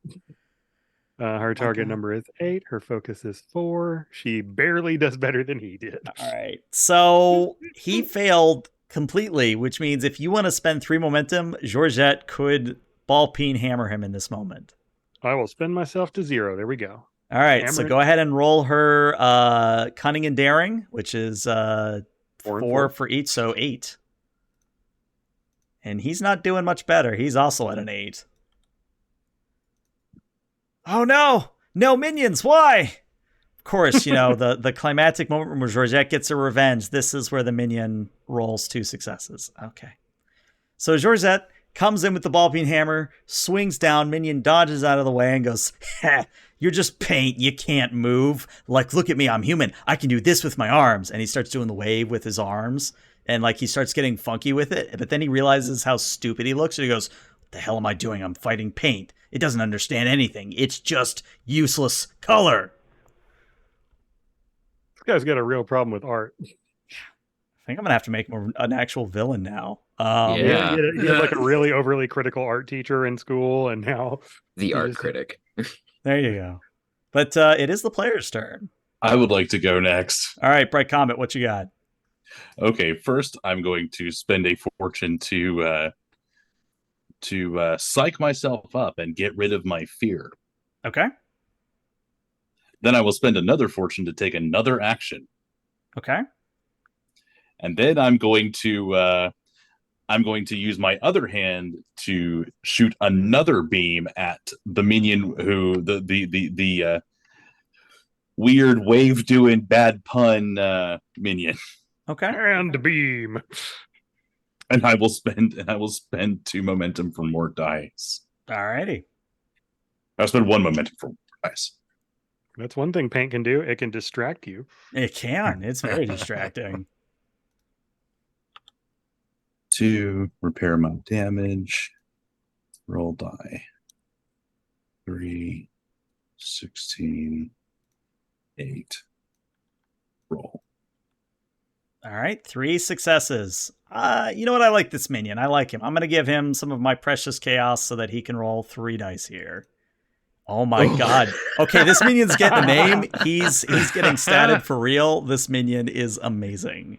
Her target God. number is 8. Her focus is 4. She barely does better than he did. All right. So he failed completely, which means if you want to spend 3 momentum, Georgette could ball peen hammer him in this moment. I will spend myself to 0. There we go. All right. Hammer So it. go ahead and roll her cunning and daring, which is 4 for each, so 8. And he's not doing much better. He's also at an 8. Oh no! No minions, why? Of course, you know, the climactic moment where Georgette gets her revenge, this is where the minion rolls 2 successes. Okay. So Georgette comes in with the ball peen hammer, swings down, minion dodges out of the way and goes, "Ha, you're just paint, you can't move. Like, look at me, I'm human. I can do this with my arms." And he starts doing the wave with his arms, and like he starts getting funky with it, but then he realizes how stupid he looks, and he goes, "What the hell am I doing? I'm fighting paint. It doesn't understand anything. It's just useless color." This guy's got a real problem with art. I think I'm gonna have to make him an actual villain now. Yeah. He had like a really overly critical art teacher in school, and now The art just- critic. There you go. But it is the player's turn. I would like to go next. All right, Bright Comet, what you got? Okay, first I'm going to spend a fortune to psych myself up and get rid of my fear. Okay. Then I will spend another fortune to take another action. Okay. And then I'm going to use my other hand to shoot another beam at the minion who the weird wave doing bad pun minion. Okay. and beam. And I will spend 2 momentum for more dice. All righty. I'll spend 1 momentum for more dice. That's one thing paint can do. It can distract you. It can. It's very distracting. 2, repair my damage. Roll die. 3, 16, 8. Roll. All right, 3 successes. You know what? I like this minion. I like him. I'm going to give him some of my precious chaos so that he can roll 3 dice here. Oh my god. Okay, this minion's getting a name. He's getting statted for real. This minion is amazing.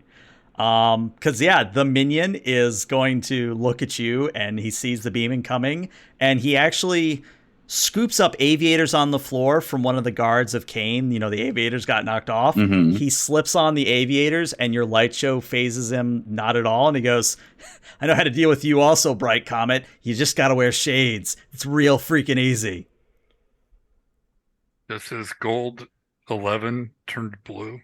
Cause yeah, the minion is going to look at you and he sees the beaming coming and he actually scoops up aviators on the floor from one of the guards of Kane. You know, the aviators got knocked off. Mhm. He slips on the aviators and your light show phases him not at all. And he goes, I know how to deal with you also, Bright Comet. You just got to wear shades. It's real freaking easy. Does his gold 11 turned blue?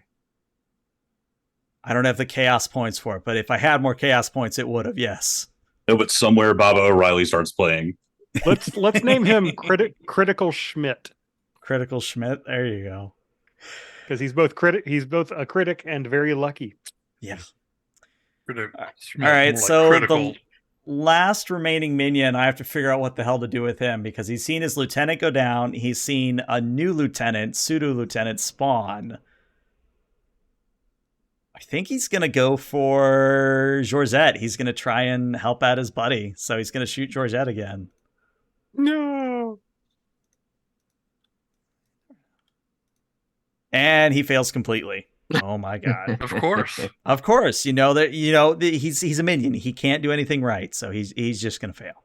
I don't have the chaos points for it, but if I had more chaos points, it would have, yes. No, but somewhere Baba O'Reilly starts playing. Let's name him Critical Schmidt, Critical Schmidt. There you go. because he's both a critic and very lucky. Yeah. All All right, so the last remaining minion, I have to figure out what the hell to do with him because he's seen his lieutenant go down. He's seen a new lieutenant, pseudo-lieutenant, spawn. I think he's going to go for Georgette. He's going to try and help out his buddy. So he's going to shoot Georgette again. No. And he fails completely. Oh my god. Of course. Of course, he's a minion. He can't do anything right, so he's just going to fail.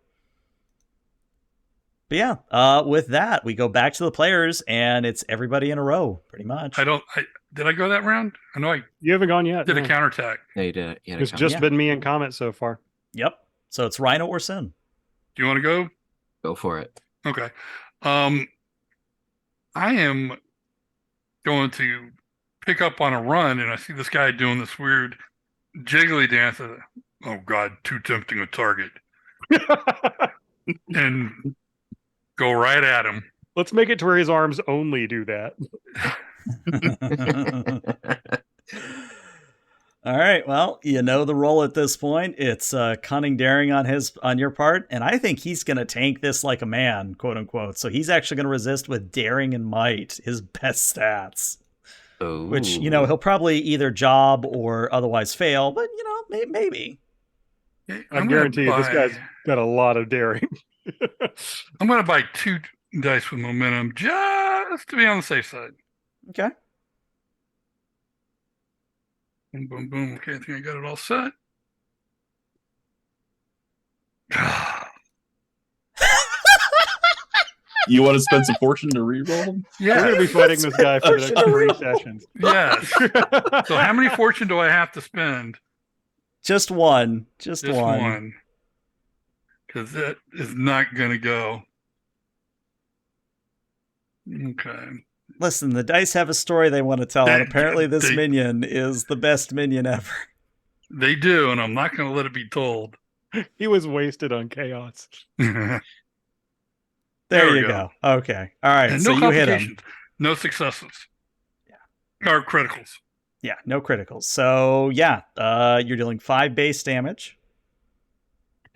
But yeah, with that, we go back to the players and it's everybody in a row, pretty much. Did I go that round? I know I You haven't gone yet. did a no. counterattack. Yeah, you did it. You had a It's comment. just been me and Comet so far. Yep. So it's Rhino or Sin. Do you want to go? Go for it. Okay. I am going to pick up on a run, and I see this guy doing this weird jiggly dance. Oh God, too tempting a target, and go right at him. Let's make it to where his arms only do that. All right. Well, you know the role at this point. It's cunning daring on your part, and I think he's going to tank this like a man, quote unquote. So he's actually going to resist with daring and might, his best stats. Ooh. Which he'll probably either job or otherwise fail, but maybe. I guarantee you, this guy's got a lot of daring. I'm going to buy 2 dice with momentum just to be on the safe side. Okay. Boom, boom, boom. Okay, I think I got it all set. You want to spend some fortune to reroll? Yeah. We're going to be fighting this guy for the next 3 sessions. Yes. So how many fortune do I have to spend? Just one. Just Just one. one. Because that is not going to go. Okay. Listen, the dice have a story they want to tell, and apparently this minion is the best minion ever. They do, and I'm not going to let it be told. He was wasted on chaos. There we you go. Okay. All right. And So no you hit him. complications. No successes. Yeah. Or criticals. Yeah, no criticals. So yeah, you're dealing 5 base damage.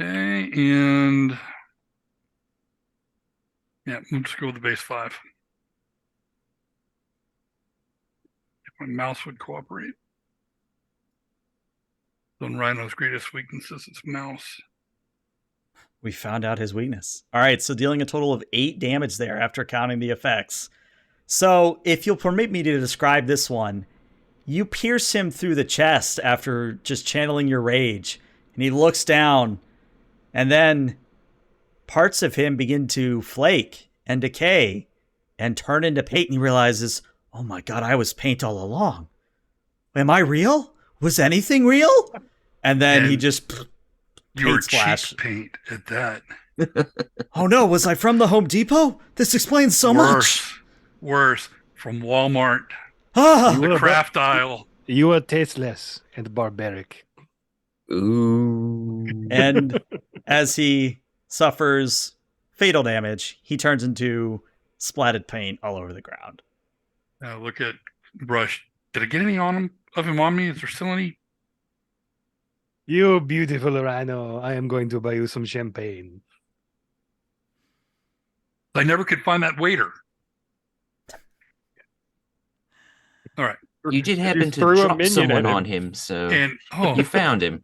Okay, and yeah, we'll just go with the base 5. If my mouse would cooperate. On Rhino's greatest weaknesses is mouse. We found out his weakness. All right, so dealing a total of 8 damage there after counting the effects. So if you'll permit me to describe this one, you pierce him through the chest after just channeling your rage, and he looks down, and then parts of him begin to flake and decay and turn into paint, and he realizes, oh my god, I was paint all along. Am I real? Was anything real? And then he just... You were splash. cheap paint at that. Oh no, was I from the Home Depot? This explains so much. Worse. From Walmart. Ah! The craft aisle. You are tasteless and barbaric. Ooh. And as he suffers fatal damage, he turns into splatted paint all over the ground. Look at Brush. Did I get any of him on me? Is there still any? You beautiful Rhino. I am going to buy you some champagne. I never could find that waiter. All right. You did You happen to threw a drop minion someone at him. on him, so And you found him.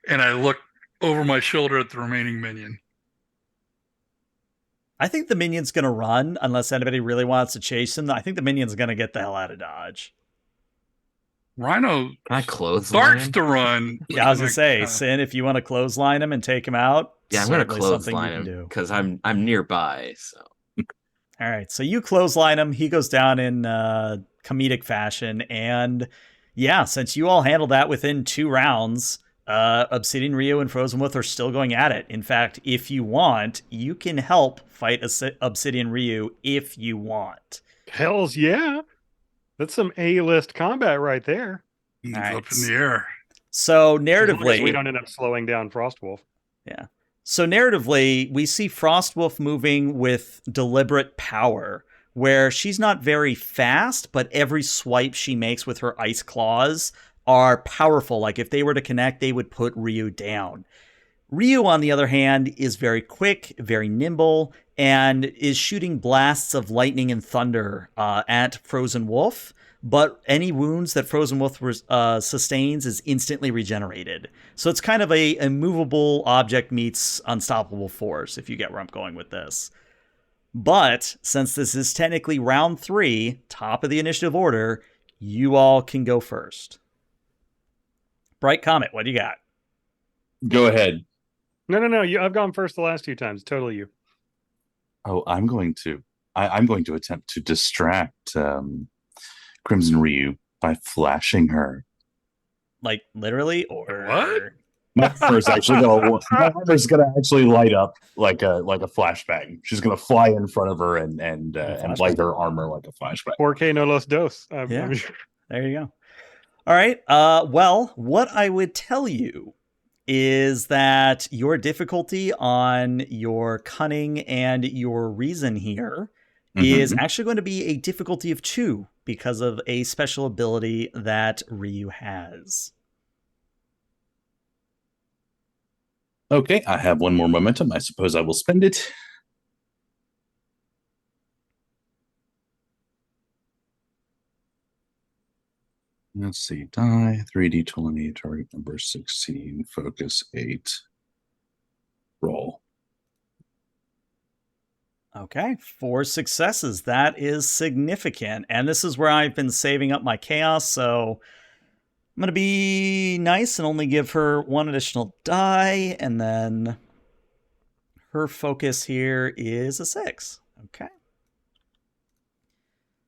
and I look over my shoulder at the remaining minion. I think the minion's going to run unless anybody really wants to chase him. I think the minion's going to get the hell out of Dodge. Rhino Can I clothesline starts him? to run. Yeah, I was going to say, Kinda- Sin, if you want to clothesline him and take him out, Yeah, I'm gonna certainly something you clothesline can him do. because I'm nearby. So All right, so you clothesline him. He goes down in comedic fashion. And yeah, since you all handled that within 2 rounds, Obsidian Ryu and Frozen Wolf are still going at it. In fact, if you want, you can help fight Obsidian Ryu if you want. Hells yeah. That's some A-list combat right there. It's All right. up in the air. So As long as narratively, we don't end up slowing down Frostwolf. yeah. So narratively, we see Frostwolf moving with deliberate power, where she's not very fast, but every swipe she makes with her ice claws are powerful. Like if they were to connect, they would put Ryu down. Ryu, on the other hand, is very quick, very nimble, and is shooting blasts of lightning and thunder at Frozen Wolf. But any wounds that Frozen Wolf sustains is instantly regenerated. So it's kind of a movable object meets unstoppable force, if you get where I'm going with this. But since this is technically round 3, top of the initiative order, you all can go first. Bright Comet, what do you got? Go ahead. No. I've gone first the last 2 times. Totally you. Oh, I'm going to attempt to distract Crimson Ryu by flashing her. Like literally, or What? My armor's gonna actually light up like a flashbang. She's gonna fly in front of her and light her armor like a flashbang. 4K no los dos. Yeah. There you go. All right. Well, what I would tell you is that your difficulty on your cunning and your reason here is actually going to be a difficulty of 2 because of a special ability that Ryu has. Okay, I have 1 more momentum. I suppose I will spend it. Let's see. Die, 3d20, target number 16, focus 8. Roll. Okay, 4 successes. That is significant. And this is where I've been saving up my chaos, so I'm going to be nice and only give her 1 additional die, and then her focus here is a 6. Okay.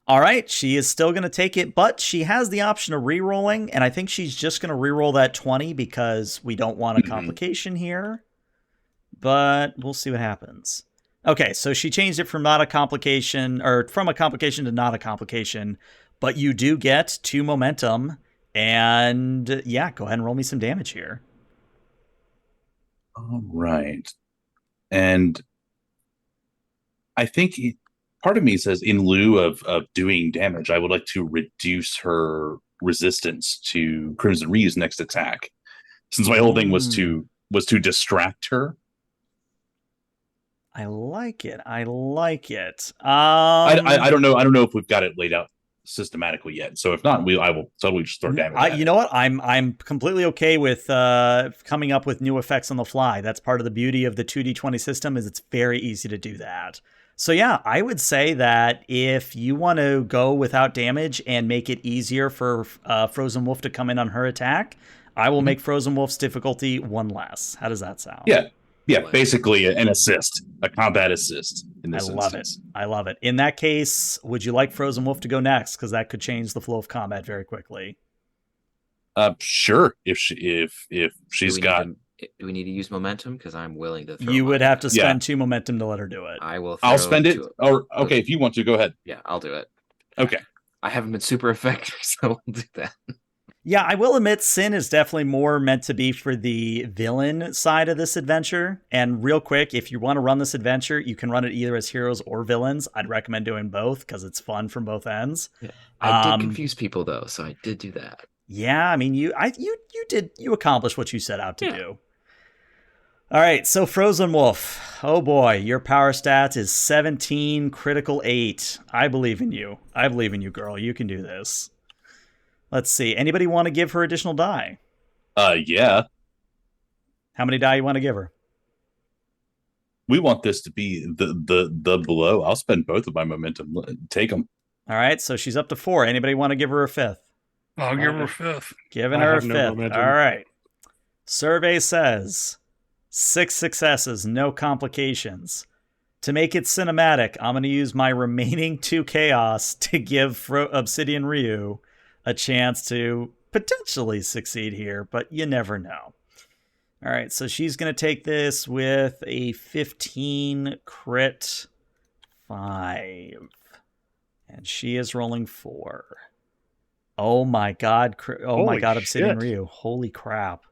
All right, she is still going to take it, but she has the option of re-rolling, and I think she's just going to re-roll that 20 because we don't want a complication here. But we'll see what happens. Okay, so she changed it from not a complication, or from a complication to not a complication, but you do get 2 momentum, and yeah, go ahead and roll me some damage here. All right. And I think part of me says, in lieu of doing damage, I would like to reduce her resistance to Crimson Ryu's next attack, since my whole thing was to distract her. I like it. I don't know if we've got it laid out systematically yet. So if not, I will totally just throw damage. At you know what? I'm completely okay with coming up with new effects on the fly. That's part of the beauty of the 2d20 system, is it's very easy to do that. So yeah, I would say that if you want to go without damage and make it easier for Frozen Wolf to come in on her attack, I will make Frozen Wolf's difficulty 1 less. How does that sound? Yeah, basically an assist, a combat assist in this instance. I love it. In that case, would you like Frozen Wolf to go next? Because that could change the flow of combat very quickly. Sure. If she's got. Do we need to use momentum? Because I'm willing to. You would have to spend 2 momentum to let her do it. I'll spend it. Or okay, if you want to, go ahead. Yeah, I'll do it. Okay. I haven't been super effective, so we'll do that. Yeah, I will admit Sin is definitely more meant to be for the villain side of this adventure. And real quick, if you want to run this adventure, you can run it either as heroes or villains. I'd recommend doing both because it's fun from both ends. Yeah. I did confuse people though, so I did do that. Yeah, I mean, you accomplished what you set out to do. All right, so Frozen Wolf. Oh boy, your power stats is 17, critical 8. I believe in you. I believe in you, girl. You can do this. Let's see. Anybody want to give her additional die? Yeah. How many die you want to give her? We want this to be the blow. I'll spend both of my momentum. Take them. All right, so she's up to 4. Anybody want to give her a 5th? I'll give her a 5th. Giving I her a have no 5th. momentum. All right. Survey says 6 successes, no complications. To make it cinematic, I'm going to use my remaining 2 chaos to give Obsidian Ryu a chance to potentially succeed here, but you never know. All right, so she's going to take this with a 15 crit 5. And she is rolling 4. Oh my god. Oh my Holy god, Obsidian shit. Ryu. Holy crap.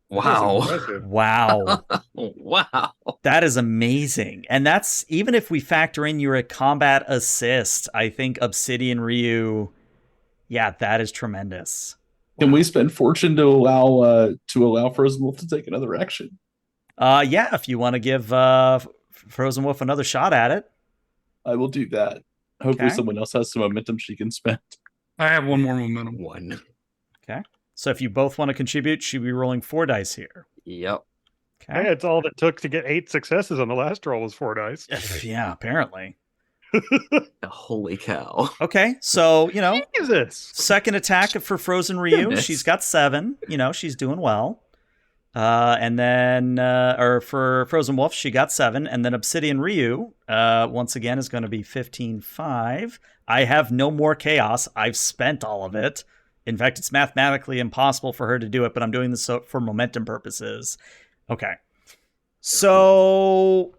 Wow. That is impressive. Wow. Wow. That is amazing. And that's, even if we factor in your combat assist, I think Obsidian Ryu, yeah, that is tremendous. Can we spend fortune to allow Frozen Wolf to take another action? Yeah, if you want to give Frozen Wolf another shot at it. I will do that. Hopefully Okay. someone else has some momentum she can spend. I have one more momentum. 1. Okay. So if you both want to contribute, she'll be rolling 4 dice here. Yep. Okay. Hey, it's all that took to get 8 successes on the last roll was 4 dice. Yeah, apparently. Holy cow. Okay, so, Jesus. second attack for Frozen Ryu. Goodness. She's got 7. She's doing well. And then, or for Frozen Wolf, she got 7. And then Obsidian Ryu, once again, is going to be 15-5. I have no more chaos. I've spent all of it. In fact, it's mathematically impossible for her to do it, but I'm doing this for momentum purposes. Okay. So,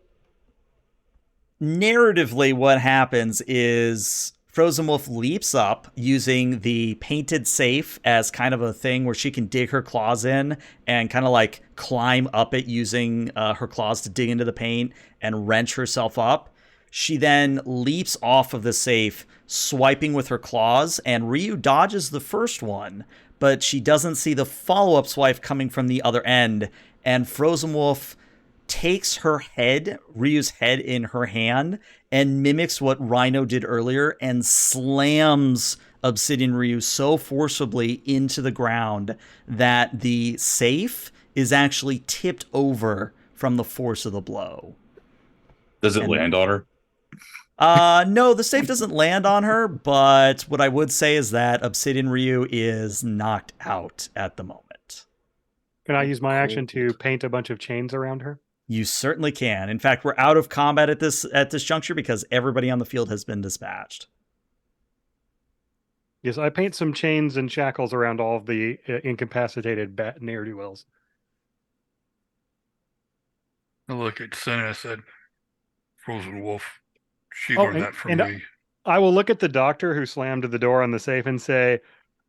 narratively, what happens is Frozen Wolf leaps up using the painted safe as kind of a thing where she can dig her claws in and kind of like climb up it using her claws to dig into the paint and wrench herself up. She then leaps off of the safe, swiping with her claws, and Ryu dodges the first one, but she doesn't see the follow-up swipe coming from the other end, and Frozen Wolf takes her head, Ryu's head, in her hand and mimics what Rhino did earlier and slams Obsidian Ryu so forcibly into the ground that the safe is actually tipped over from the force of the blow. Does it land on her? No, the safe doesn't land on her, but what I would say is that Obsidian Ryu is knocked out at the moment. Can I use my action to paint a bunch of chains around her? You certainly can. In fact, we're out of combat at this juncture because everybody on the field has been dispatched. Yes, I paint some chains and shackles around all of the incapacitated ne'er-do-wells. I look at Senna and said, Frozen Wolf. She Oh, learned that from me. I will look at the doctor who slammed the door on the safe and say,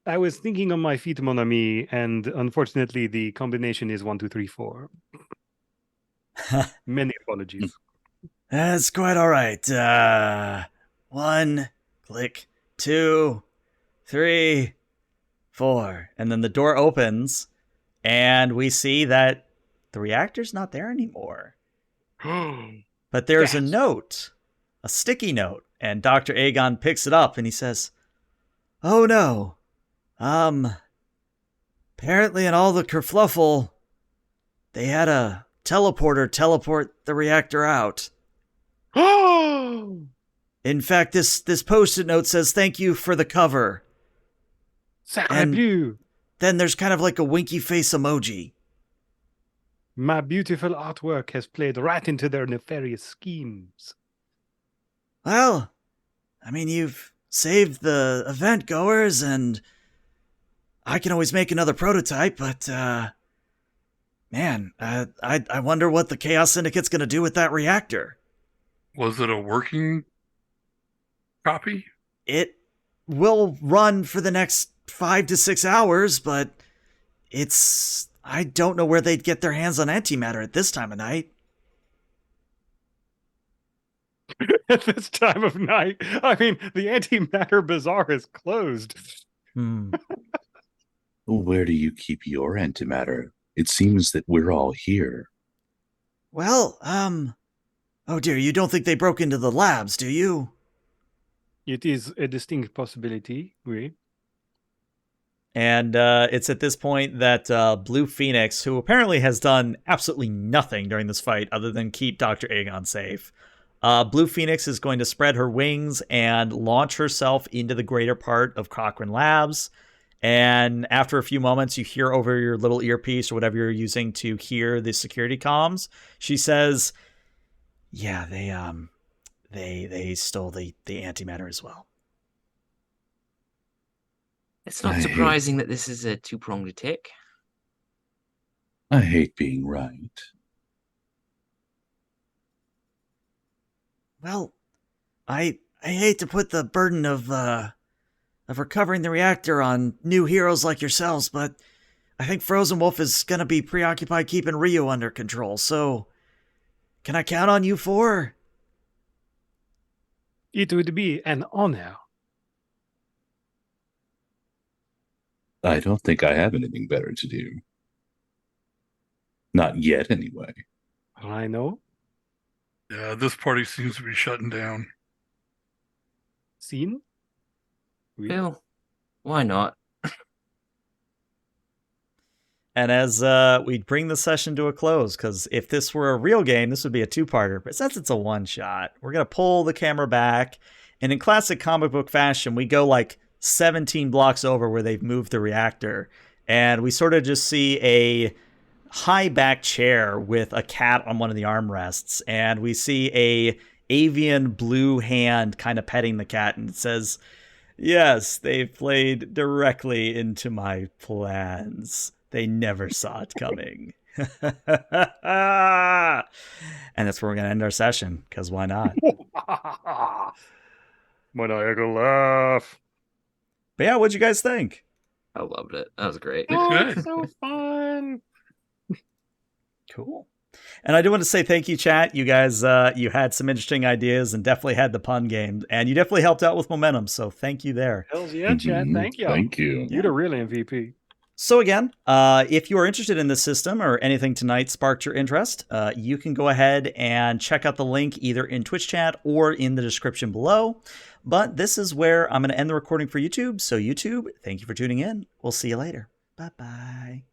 I was thinking on my feet, mon ami, and unfortunately the combination is 1, 2, 3, 4. Many apologies. That's quite all right. 1, click, 2, 3, 4. And then the door opens, and we see that the reactor's not there anymore. But there's a note, a sticky note, and Dr. Aegon picks it up and he says, "Oh no. Apparently in all the kerfluffle, they had a teleporter teleport the reactor out. In fact, this post-it note says, 'Thank you for the cover.' Sacre And- bleu! Then there's kind of like a winky face emoji." My beautiful artwork has played right into their nefarious schemes. Well, I mean, you've saved the event goers, and I can always make another prototype, but, man, I wonder what the Chaos Syndicate's going to do with that reactor. Was it a working copy? It will run for the next 5 to 6 hours, but I don't know where they'd get their hands on antimatter at this time of night. At this time of night, I mean, the antimatter bazaar is closed. Where do you keep your antimatter? It seems that we're all here. Well, oh dear, you don't think they broke into the labs, do you? It is a distinct possibility, oui. And it's at this point that Blue Phoenix, who apparently has done absolutely nothing during this fight other than keep Dr. Aegon safe, Blue Phoenix is going to spread her wings and launch herself into the greater part of Cochrane Labs. And after a few moments, you hear over your little earpiece or whatever you're using to hear the security comms. She says, "Yeah, they stole the antimatter as well." It's not I surprising that this is a two-pronged attack. I hate being right. Well, I hate to put the burden of recovering the reactor on new heroes like yourselves, but I think Frozen Wolf is gonna be preoccupied keeping Ryu under control. So, can I count on you four? It would be an honor. I don't think I have anything better to do. Not yet, anyway. I know. Yeah, this party seems to be shutting down. Seen? Well, why not? And as we bring the session to a close, because if this were a real game, this would be a two-parter. But since it's a one-shot, we're going to pull the camera back. And in classic comic book fashion, we go like 17 blocks over where they've moved the reactor. And we sort of just see a high-back chair with a cat on one of the armrests. And we see a avian blue hand kind of petting the cat. And it says, "Yes, they played directly into my plans. They never saw it coming." And that's where we're going to end our session, because why not? Maniacal laugh. But yeah, what'd you guys think? I loved it. That was great. Oh, It's so fun. Cool. And I do want to say thank you, chat. You guys, you had some interesting ideas and definitely had the pun game. And you definitely helped out with momentum, so thank you there. Hells yeah, Chad. Mhm. Thank you. Thank you. You're the real MVP. So again, if you are interested in this system or anything tonight sparked your interest, you can go ahead and check out the link either in Twitch chat or in the description below. But this is where I'm going to end the recording for YouTube. So YouTube, thank you for tuning in. We'll see you later. Bye-bye.